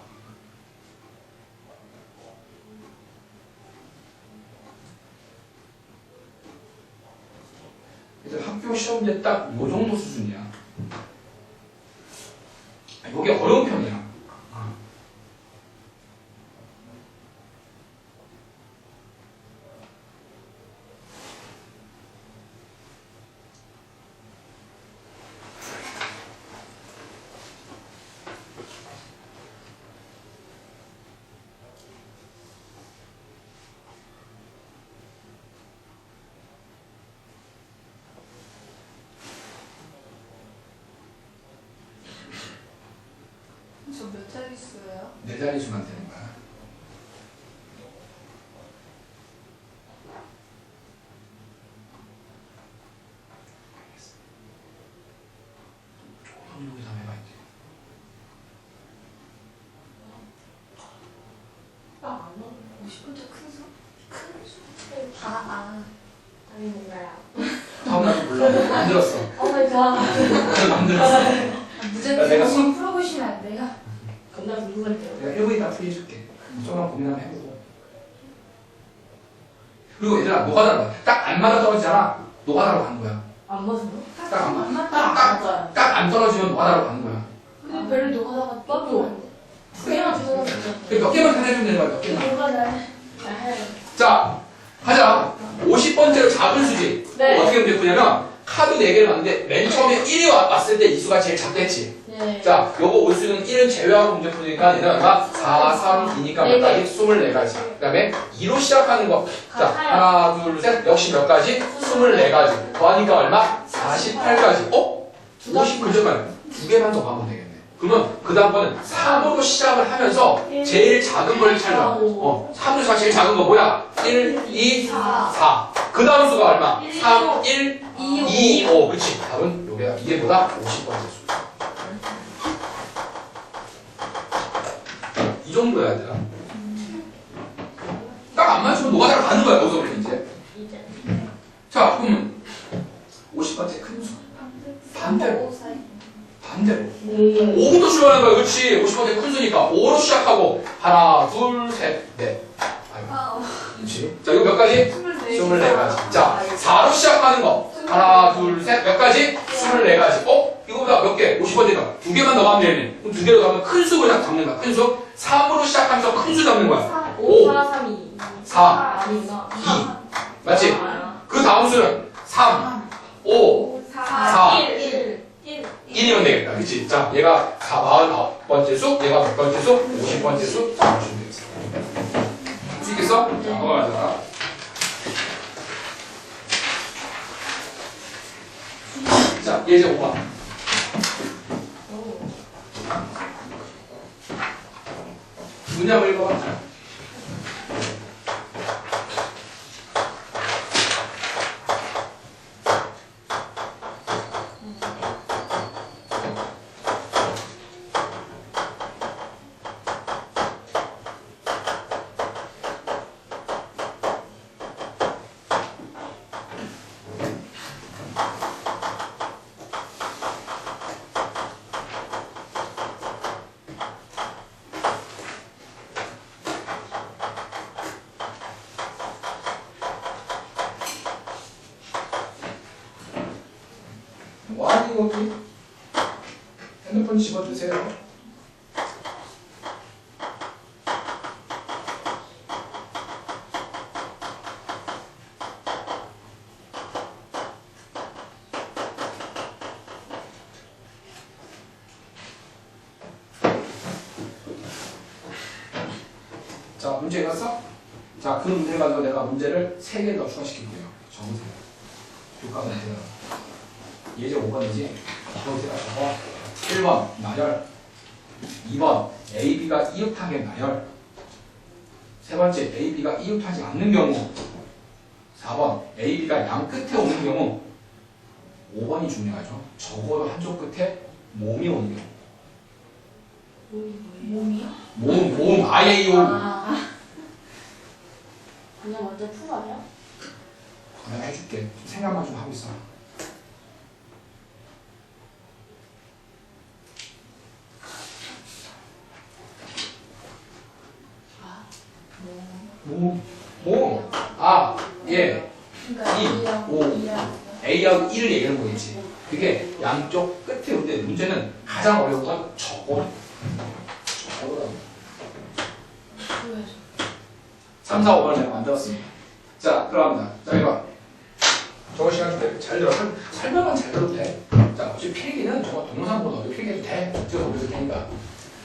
이제 학교 시험 문제 딱 요 정도 수준이야. 이게 어려운 편이야. 자릿수예요? 네 자릿수만 되는 거야. 조금 여기서 한번 해봐 이제. 아, 안 넣어. 50번째 큰 수? 큰 수. 아니 뭔가요? 다음 날 몰라. 안 들었어. 오 마이 갓. 안 들었어. 문제 야, 내가 한번 풀어보시면 안 돼요? 겁나 궁금한데요. 내가 1분 이따 풀어줄게. 조금만 고민 한번 해보고. 그리고 얘들아, 노가다로 딱 안 맞아 떨어지잖아. 노가다로 가는 거야. 안 맞아요? 딱 안 맞아. 딱 맞아요. 딱 안 떨어지면 노가다로 가는 거야. 근데 별로 노가다가 맞죠? 그냥 그냥 몇 개만 다 해주면 되는 거야, 몇 개만. 뭐가 잘 해요. 자, 가자. 50번째로 작은 수지. 네. 어떻게 문제 푸냐면, 카드 4개를 봤는데, 맨 처음에 1이 왔을 때 이 수가 제일 작겠지. 네. 자, 요거 올 수는 1은 제외하고 문제 푸니까 얘는 얼마? 4, 3, 2니까 몇 가지? 24가지. 그 다음에 2로 시작하는 거. 자, 하나, 둘, 셋. 역시 몇 가지? 24가지. 더하니까 얼마? 48가지. 50문제만 2개만 더 가면 되겠네. 그러면 그 다음 거는 3으로 시작을 하면서 제일 작은 걸 찾아. 3으로 제일 작은 거 뭐야? 1, 2, 4. 그 다음 수가 얼마? 3, 1, 2, 5. 그치? 답은 요게 이게 뭐다? 50번째 수. 이 정도야, 얘들아. 딱 안 맞추면 노가다로 가는 거야, 여기서부터 이제. 자, 그러면 50번째 큰 수. 반대로. 반대로. 5부터 출발하는 거야, 그렇지? 50번째 큰 수니까 5로 시작하고 하나, 둘, 셋, 넷. 아이고, 그렇지? 자, 이거 몇 가지? 24가지. 자, 4로 시작하는 거 하나, 둘, 셋, 몇 가지? 24가지. 이거보다 몇 개? 50번째가 2개만 더 가면 되네. 그럼 2개로 가면 큰 수 그냥 잡는 거야. 큰 수. 3으로 시작하면서 큰 수 잡는 거야. 5, 4, 3, 2. 4, 아닌가? 2. 맞지? 그 다음 수는 3, 5, 4, 1. 1이면 되겠다. 그치? 자, 얘가 49번째 수, 얘가 몇 번째 수? 50번째 수. 자, 보시면 되겠어. 할 수 있겠어? 자, 넘어가자. 자, 예제 5번. 문장 읽어봐. 뭐하니 거기? 핸드폰 집어주세요. 자, 문제 읽었어? 자, 그 문제 가지고 내가 문제를 3개 더 추가시킬게요. 적으세요. 교과 문제는 예제 5번이지? 적으세요. 적어. 1번 나열, 2번 AB가 이웃하게 나열, 세 번째 AB가 이웃하지 않는 경우, 4번 AB가 양 끝에 오는 경우, 5번이 중요하죠. 적어도 한쪽 끝에 몸이 오는 경우. 몸이요? 몸, 아예요. 그냥 먼저 풀어요? 내가 해줄게. 생각만 좀 하고 있어. 몸. 예. 그러니까 이, A하고 오. E하고 A하고 1을 얘기하는 거겠지. 그게 양쪽 끝에 오는데 문제는 가장 어려운 건 적어라. 적어라. 3, 4, 5번을 내가 만들었습니다. 자, 들어갑니다. 자, 이거. 저거 시간 잘 들어. 설명은 잘 들어도 돼. 자, 어차피 필기는 저거 동영상보다 어디 필기해도 돼. 찍어서 올려줄 테니까.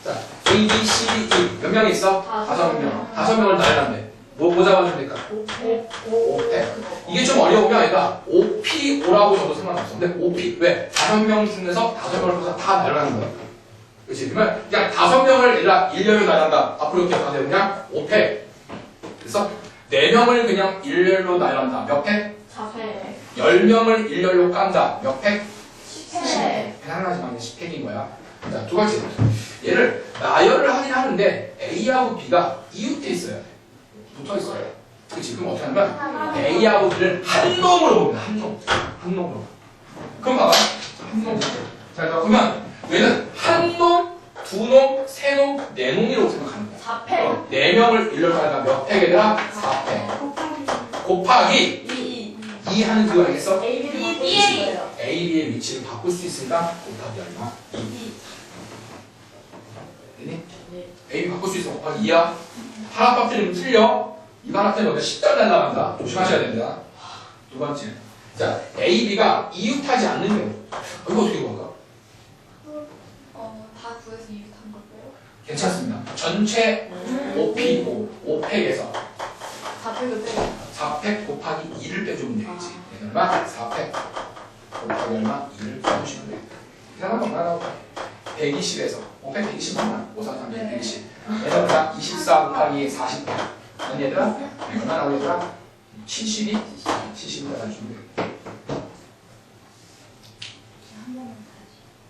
자, A, B, C, D, E. 몇 명이 있어? 5명. 5명을 나열한대. 뭐 잡아주면 될까? 5. 이게 좀 어려우면 얘가 5P, 5라고 줘도 상관없어. 근데 5P. 왜? 5명 중에서 5명을 뽑아서 다 나열하는 거야. 그렇지? 그러면 그냥 5명을 일렬로 나열한다. 앞으로 이렇게 가세요. 그냥 5팩. 그래서 4명을 그냥 일렬로 나열한다. 몇 팩? 4회. 10명을 일렬로 깐다. 몇 팩? 10회. 하나지만 10팩인 거야. 자, 두 번째. 얘를 나열을 하긴 하는데 A하고 B가 이웃해 있어요. 붙어 있어요. 그치? 그럼 어떻게 하냐면 A하고 B를 한 놈으로 봅니다. 한 놈. 한 놈으로. 그럼 봐봐. 한 놈. 자, 그러면 얘는 한 놈, 두 놈, 세 놈, 네 놈이라고 생각하는 거야. 4회. 4명을 일렬로 하니까 몇 팩이더라? 4팩. 곱하기 2 하는 그거 알겠어? AB를 바꿀 수 BA. 있어요. A, B의 위치를 바꿀 수 있으니까 곱하기 얼마? 2. 됐니? 네. A, B 바꿀 수 있어. 곱하기 2야. 하나 빠뜨리면 틀려. 이거 하나 때문에 10단 날라간다. 조심하셔야 됩니다. 두 번째. 자, A, B가 이웃하지 않는 경우. 이거 어떻게 볼까? 다 구해서 이웃한 걸까요? 괜찮습니다. 전체 5P고 5팩에서 4팩을 빼고. 4팩 곱하기 2를 빼주면 되겠지. 얘는 얼마? 4팩 곱하기 얼마? 2를 빼주시면 되겠다. 계산한 건 하나 120에서 5팩 120 맞나? 5, 4, 3, 120. 얘는 얼마? 24 곱하기 40. 아니 얘들아? 얼마 나오얘들아 72? 70을 따라주면 되겠다.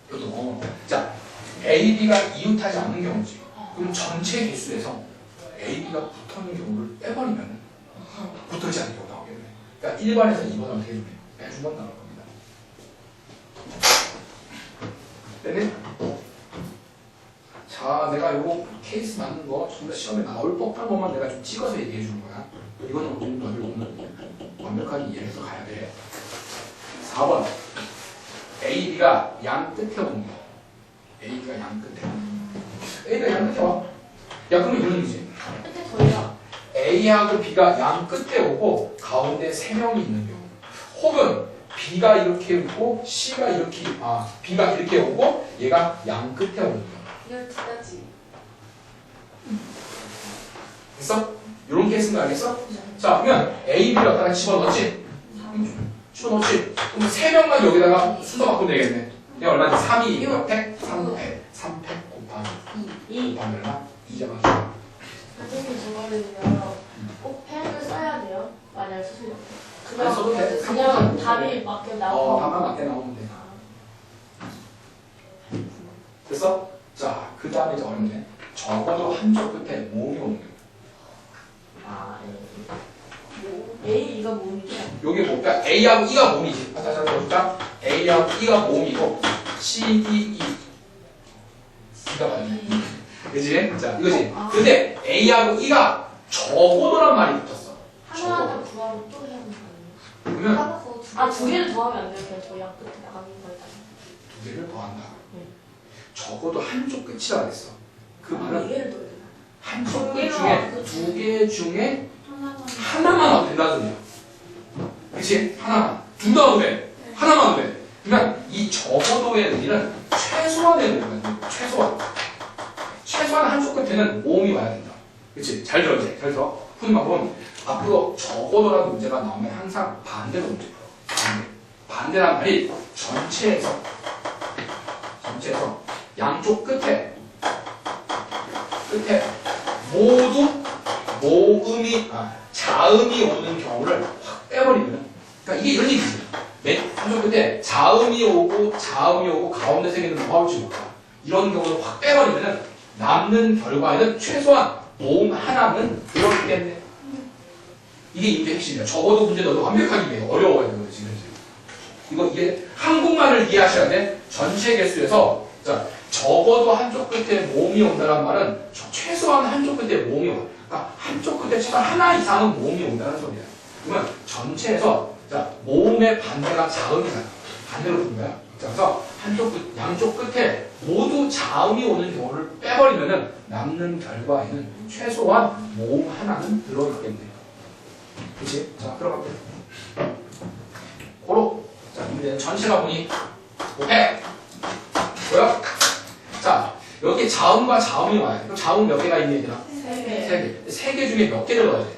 이것도 자, A, B가 이웃하지 않는 경우지. 그럼 전체 개수에서 A, B가 붙어있는 경우를 빼버리면 붙어있지 않는 경우가 나오겠네. 그러니까 1번에서 2번을 어떻게 해주면 빼주면 나올 겁니다. 됐니? 자, 내가 요거 케이스 맞는 거 정말 시험에 나올 법한 것만 내가 좀 찍어서 얘기해 주는 거야. 이거는 좀 너희들 오늘 완벽하게 이해해서 가야 돼. 4번. A, B가 양 끝에 오는 거. A가 양 끝에. A가 양 끝에 와. 야, 그러면 이런 얘기지. 끝에 저희가. A하고 B가 양 끝에 오고 가운데 3명이 있는 경우. 혹은 B가 이렇게 오고 C가 이렇게, B가 이렇게 오고 얘가 양 끝에 오는 경우. 이걸 두 가지. 됐어? 이런 케이스인 거 알겠어? 자, 그러면 A, B를 여기다가 집어넣지? 집어넣지? 그럼 3명만 여기다가 순서 바꾸면 되겠네. 내가 얼마지? 3이 몇 팩? 3팩. 3팩 곱하기 2 곱하기 얼마? 2 잡아줘. 선생님 저거는요 꼭 펜을 써야 돼요. 만약 수술 안 써도 돼. 그냥 답이 맞게 나오고 답만 맞게 나오면 돼. 됐어? 자, 그 다음에 이제 어렵네. 적어도 한쪽 끝에 모음이 오는 거야. A 이가 몸이죠. 요게 뭐, 그러니까 A하고 E가 모음이지. 다시 한번 해볼까? A하고 E가 모음이고 C, D, E. E가 맞네. 그지? 자, 이거지. 근데 A하고 E가 적어도란 말이 붙었어. 하나하나 구하고 또 해야 되는 그러면 두 개를 더하면 안 돼요. 그냥 저양 끝에 나가는 거에 따라. 두 개를 더한다. 네. 적어도 한쪽 끝이라 그랬어. 그 말은 4개를 더해야 되나? 한쪽 끝 중에 2개 중에 하나만. 하나만 와도 된다는 소리야. 그치? 하나만. 둘 다 와도 돼. 하나만 와도 돼. 그러니까 이 적어도의 의미는 최소한의 의미거든. 최소한. 최소한 한쪽 끝에는 모음이 와야 된다. 그치? 잘 들어, 이제. 잘 들어. 푸는 방법은 앞으로 적어도라는 문제가 나오면 항상 반대로 문제 풀어. 반대란 말이 전체에서 양쪽 끝에 모두 모음이 자음이 오는 경우를 확 빼버리면, 그러니까 이게 이런 얘기지. 맨 한쪽 끝에 자음이 오고 가운데 세 개는 뭐가 올지 몰라. 이런 경우를 확 빼버리면 남는 결과에는 최소한 모음 하나는 들어있겠네. 이게 이제 핵심이야. 적어도 문제 너도 완벽하게 이해. 어려워야 되거든 지금. 이거 이게 한국말을 이해하셔야 돼. 전체 개수에서 자 적어도 한쪽 끝에 모음이 온다는 말은 최소한 한쪽 끝에 모음이 와. 그러니까 한쪽 끝에 최소한 하나 이상은 모음이 온다는 소리야. 그러면 전체에서 자 모음의 반대가 자음이잖아. 반대로 본 거야. 자, 그래서 양쪽 끝에 모두 자음이 오는 경우를 빼버리면은 남는 결과에는 최소한 모음 하나는 들어있겠네. 그치? 자, 들어갈게. 고로. 자, 문제는 전체가 보니 500. 뭐야? 자, 여기 자음과 자음이 와야 돼. 그럼 자음 몇 개가 있니, 얘들아? 3개. 3개. 3개 중에 몇 개를 넣어야 돼?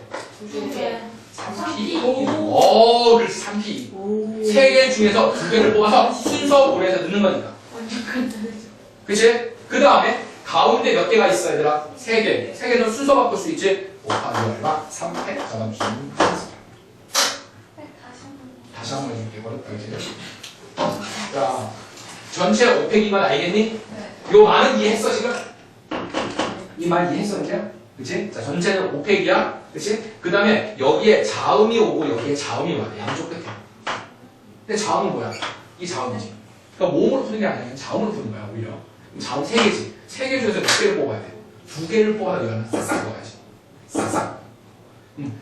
2개. 3P. 오, 그렇지, 3P. 3개 중에서 2개를 뽑아서 순서 고려해서 넣는 거니까. 그치? 그 다음에 가운데 몇 개가 있어 얘들아? 3개. 3개는 순서 바꿀 수 있지? 곱하기 얼마? 3팩 잡아주시면 되겠습니다. 다시 한번 해줄게. 어렵다 그치? 자, 전체 5팩이면 알겠니? 요 말은 이해했어 지금? 이 말 이해했어 그냥? 그치? 자, 전체는 5팩이야. 그치? 그 다음에 여기에 자음이 오고 여기에 자음이 와요. 양쪽 끝에. 근데 자음은 뭐야? 이 자음이지. 그러니까 모음으로 푸는 게 아니라 그냥 자음으로 푸는 거야 오히려. 그럼 자음 3개지. 3개 중에서 몇 개를 뽑아야 돼? 2개를 뽑아서 이거는 싹싹 넣어야지. 싹싹.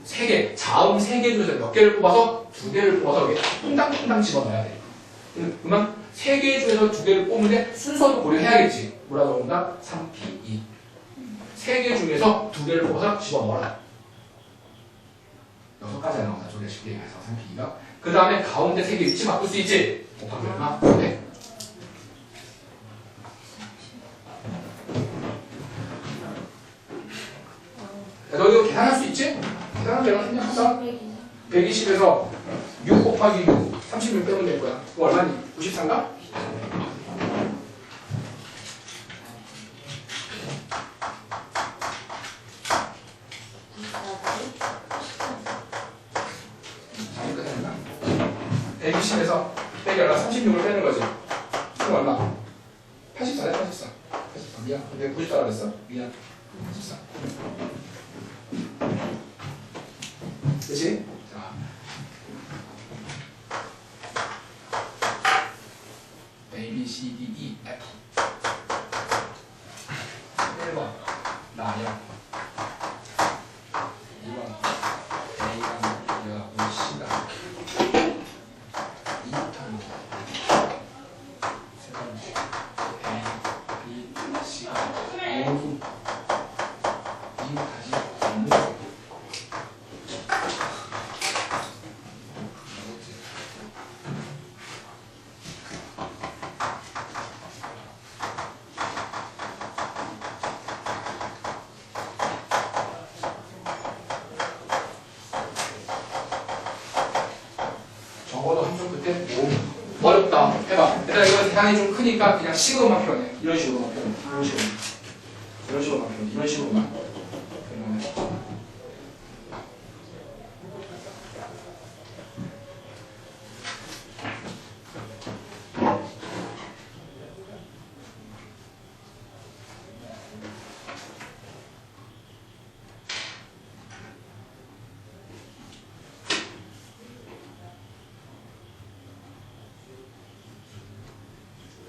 3개. 자음 3개 중에서 몇 개를 뽑아서 2개를 뽑아서 여기 퐁당퐁당 집어넣어야 돼. 그러면 3개 중에서 2개를 뽑는데 순서도 고려해야겠지. 뭐라고 그런다? 3P2. 3개 중에서 2개를 뽑아서 집어넣어라. 6가지가 나온다. 조리가 쉽게 해서 3P2가. 그 다음에 가운데 3개 위치 바꿀 수 있지? 곱하기 얼마? 500. 너 이거 계산할 수 있지? 계산하면 내가 그냥 하자. 120에서 6 곱하기 6, 36 빼면 될 거야. 그거 얼마니? 94인가? 잘못 계산했나? 120에서 빼기 얼마? 36을 빼는 거지. 그럼 얼마? 84래, 84. 미안. 내가 94라 그랬어? 미안. 84. 그치? 자. A, B, C, D, E, F. 1번. 나야. 2번. A가 여고 C가. 2턴. 3번. A, B, C가. 모두. 2 다시 전부. 적어도 한쪽 끝에 뭐 어렵다. 해봐. 일단 이거 대상이 좀 크니까 그냥 식으로만 표현해. 이런 식으로만 표현해. 이런 식으로. 이런 식으로만 표현해. 이런 식으로만. 그러면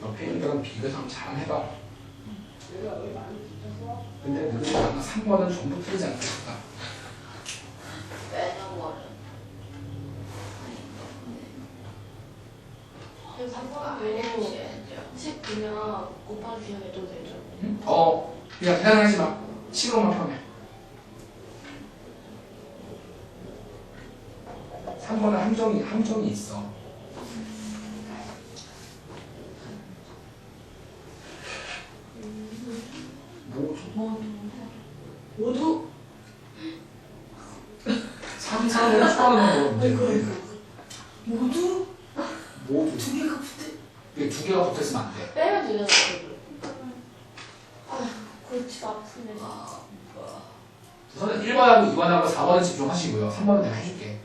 옆에 있는 데랑 비교해서 한번 잘 해봐. 근데 너희들 아마 3번은 전부 틀리지 않겠다. 빼는 거는. 그래서 3번도 10 그냥 곱하기 해도 되죠. 응? 그냥 계산하지 마. 식으로만 표현해. 3번은 함정이 있어. 모두? 3, 4를 추가하는 거 모두? 모두. 2개가 붙어? 이게 2개가 붙어있으면 안 돼. 빼면 되잖아. 아, 골치가 아프네. 우선은 1번하고 2번하고 4번은 집중하시고요. 3번은 내가 해줄게.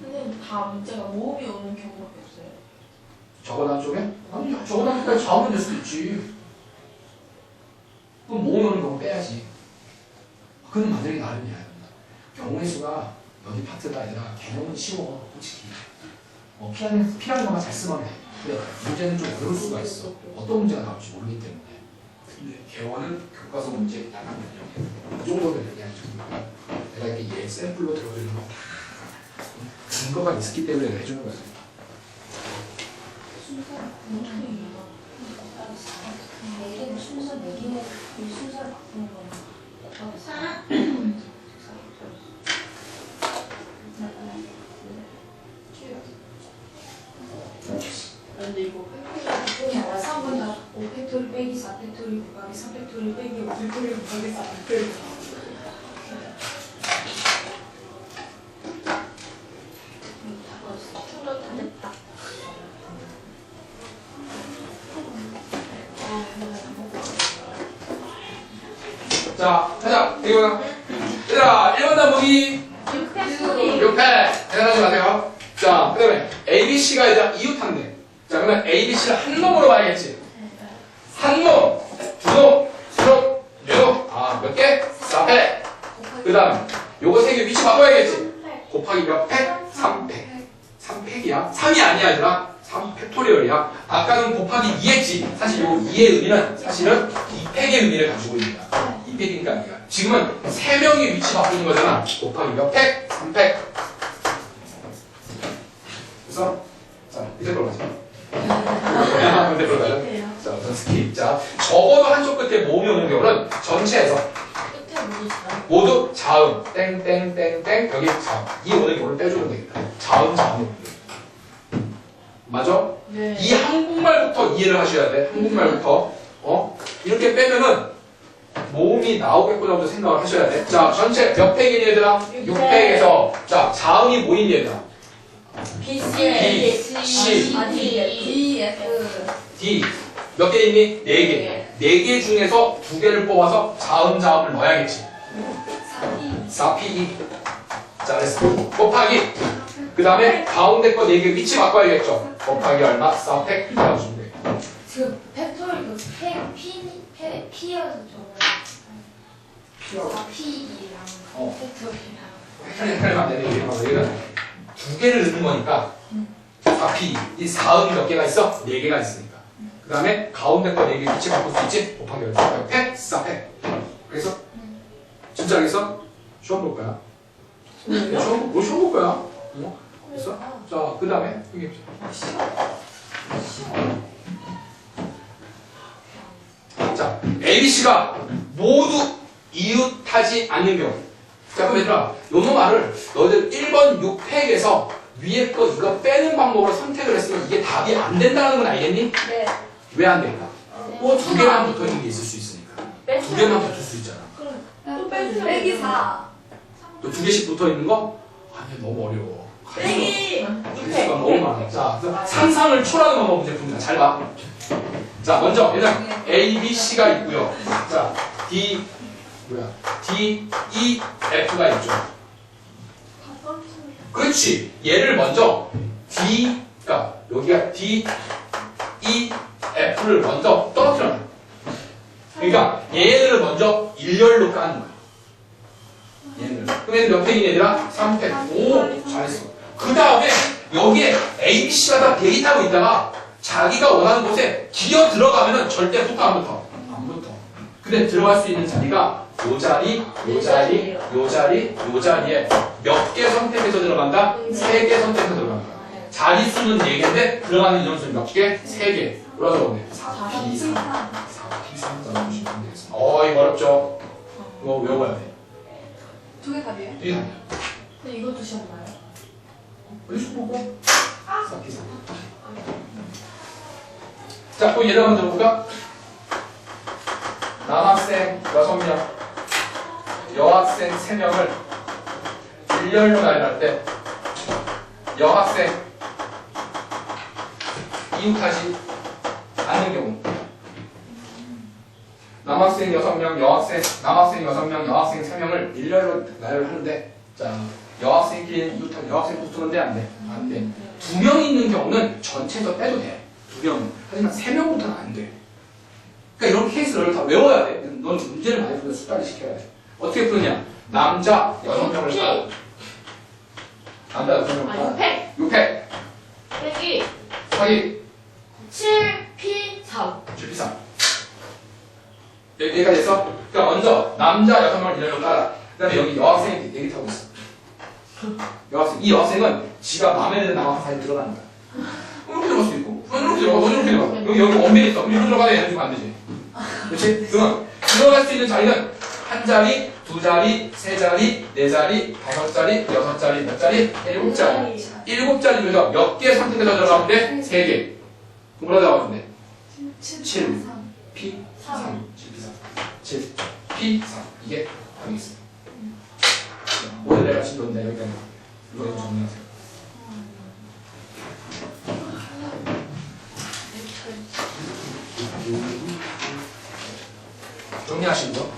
근데 다 문제가 모음이 오는 경우밖에 없어요. 저거단 쪽에? 아니, 저거단 쪽에 자오면 될 수도 있지. 그럼 모음이 오는 경우 빼야지. 그건 만들기 나름이야. 경우의 수가 여기 파트가 아니라 개념은 쉬워, 솔직히. 필요한 것만 잘 쓰면 돼. 근데 문제는 좀 어려울 수가 있어. 어떤 문제가 나올지 모르기 때문에. 근데 개원은 교과서 문제에 따르면 그 정도는 얘기하는 거야. 내가 이렇게 얘 샘플로 들어드리는 거 근거가 있기 때문에 내가 해주는 거야. 내일은 순서 4개, 이 순서를 바꾸는 거는 근데 이거 팩토리 아니라 3번이다. 5팩토리 빼기 4팩토리 곱하기 3팩토리 빼기 5팩토리 곱하기 4팩토리. 충전 다 됐다. 자, 가자. 이거 얘들아 1번 단목이 6팩. 대단하지 마세요. 자, 그 다음에 ABC가 이제 이웃한데. 자, 그러면 ABC를 한 놈으로 봐야겠지. 한 놈, 두 놈, 세 놈, 네 놈. 아, 몇 개? 4팩. 그 다음 요거 세 개 위치 바꿔야겠지. 곱하기 몇 팩? 3팩. 3팩이야? 3이 아니야, 얘들아. 3팩토리얼이야. 아까는 곱하기 2했지. 사실 요거 2의 의미는 사실은 2팩의 의미를 가지고 있는 거야. 2팩이니까 아니야. 지금은 3명이 위치 바꾸는 거잖아. 곱하기 몇 팩? 3팩. 그래서 자, 밑에 걸로 가자. 밑에 걸로 가자. 자, 우선 스킵. 자, 적어도 한쪽 끝에 모음이 오는 경우는 전체에서 끝에 뭐였어요? 모두 자음, 땡땡땡땡, 여기 자음. 이 오는 경우를 빼주면 되겠다. 자음, 자음이 오는 경우. 맞아? 네. 이 한국말부터 이해를 하셔야 돼. 한국말부터. 이렇게 빼면은 모음이 나오겠구나부터 생각을 하셔야 돼. 자, 전체 몇 팩이니 얘들아? 6팩에서 자, 자음이 뭐니 얘들아? B, B, C, D, F. D. 몇 개 있니? 4개. 4개 중에서 2개를 뽑아서 자음, 자음을 넣어야겠지. 4P2. 자, 됐어. 곱하기. 그 다음에 가운데 거 4개 위치 바꿔야겠죠. 곱하기 얼마? 4팩 넣어주면 돼. 지금 팩토리 P여서 저거 P이랑 팩토리랑 헷갈리면 안 되네. 여기는 2개를 넣는 거니까 4P. 이 4음이 몇 개가 있어? 4개가 있으니까. 그 다음에 가운데 거 4개 위치 바꿀 수 있지? 곱하기 얼마? 팩, 4팩. 그래서 진짜 알겠어? 시험 볼 거야. 시험 볼 거야. 됐어? 자, 그 다음에 여기 자, ABC가 모두 이웃하지 않는 경우. 자, 그럼 얘들아, 요놈 말을 너희들 1번 6팩에서 위에 거 이거 빼는 방법으로 선택을 했으면 이게 답이 안 된다는 건 알겠니? 네. 왜 안 될까? 뭐 2개만 붙어 있는 게 있을 수 있으니까. 2개만 붙을 수 있잖아. 또 빼기 4. 또 2개씩 붙어 있는 거? 아니, 너무 어려워. 빼기 가지수가 너무 많아. 자, 그래서 상상을 초월하는 방법 문제 풉니다. 잘 봐. 자, 먼저 얘는 A, B, C가 있고요. 자, D, E, F가 있죠. 그렇지. 얘를 먼저 D가 여기가 D, E, F를 먼저 떨어뜨려. 그러니까 얘들을 먼저 일렬로 까는 거야. 얘들. 그럼 얘는 몇 팩이니 얘들아? 3팩. 오, 잘했어. 그 다음에 여기에 A, B, C가 다 대기타고 있다가 자기가 원하는 곳에 기어 들어가면은 절대 붙어 안 붙어? 안 붙어. 근데 들어갈 수 있는 자리가 요 자리, 요 자리, 요 자리, 요 자리에 몇 개 선택해서 들어간다? 3개 선택해서 들어간다. 자리수는 4개인데 들어가는 인원수는 몇 개? 3개. 뭐라 적었네? 4P3. 4P3 보시면 되겠습니다. 이거 어렵죠? 이거 외워야 돼. 두 개 답이에요? 이게 답이야. 근데 이거 두셨나요? 어디서 보고? 4P3. 자, 또 예를 한번 들어볼까? 남학생 6명, 여학생 3명을 일렬로 나열할 때 여학생 이웃하지 않는 경우 남학생 6명, 남학생 6명, 여학생 3명을 일렬로 나열하는데 자, 여학생끼리 이웃하면 여학생 붙으는데 안 돼. 안 돼. 2명이 있는 경우는 전체에서 빼도 돼. 2명. 하지만 3명부터는 안 돼. 그러니까 이런 케이스를 다 외워야 돼. 넌 문제를 많이 풀어 습관을 시켜야 돼. 어떻게 푸느냐? 남자 6명을 따. 남자 6명을 따. 6팩. 6팩. 빼기 하기 7P3. 7P3. 여기까지 했어? 그러니까 먼저 남자 6명을 일렬로 따라. 그 다음에 여기 여학생이 얘기 타고 있어. 이 여학생은 지가 마음에 드는 남학생 사이에 들어가는 거야. 이렇게 들어갈 수 있고, 이렇게 들어가, 이렇게 들어가. 여기 원빈 있어. 이렇게 들어가야 얘는 안 되지. 그렇지? 그러면 들어갈 수 있는 자리는 한 자리, 2자리, 3자리, 4자리, 5자리, 6자리, 몇 자리? 7자리. 7자리 중에서 몇 개 선택해서 들어가면 돼? 3개. 그럼 뭐라 나오면 돼? 7, P, 3. 7, P, 3. 이게 답이 있습니다. 오늘 내가 친 건데 여기까지. 이거 정리하세요. 정리하시고요.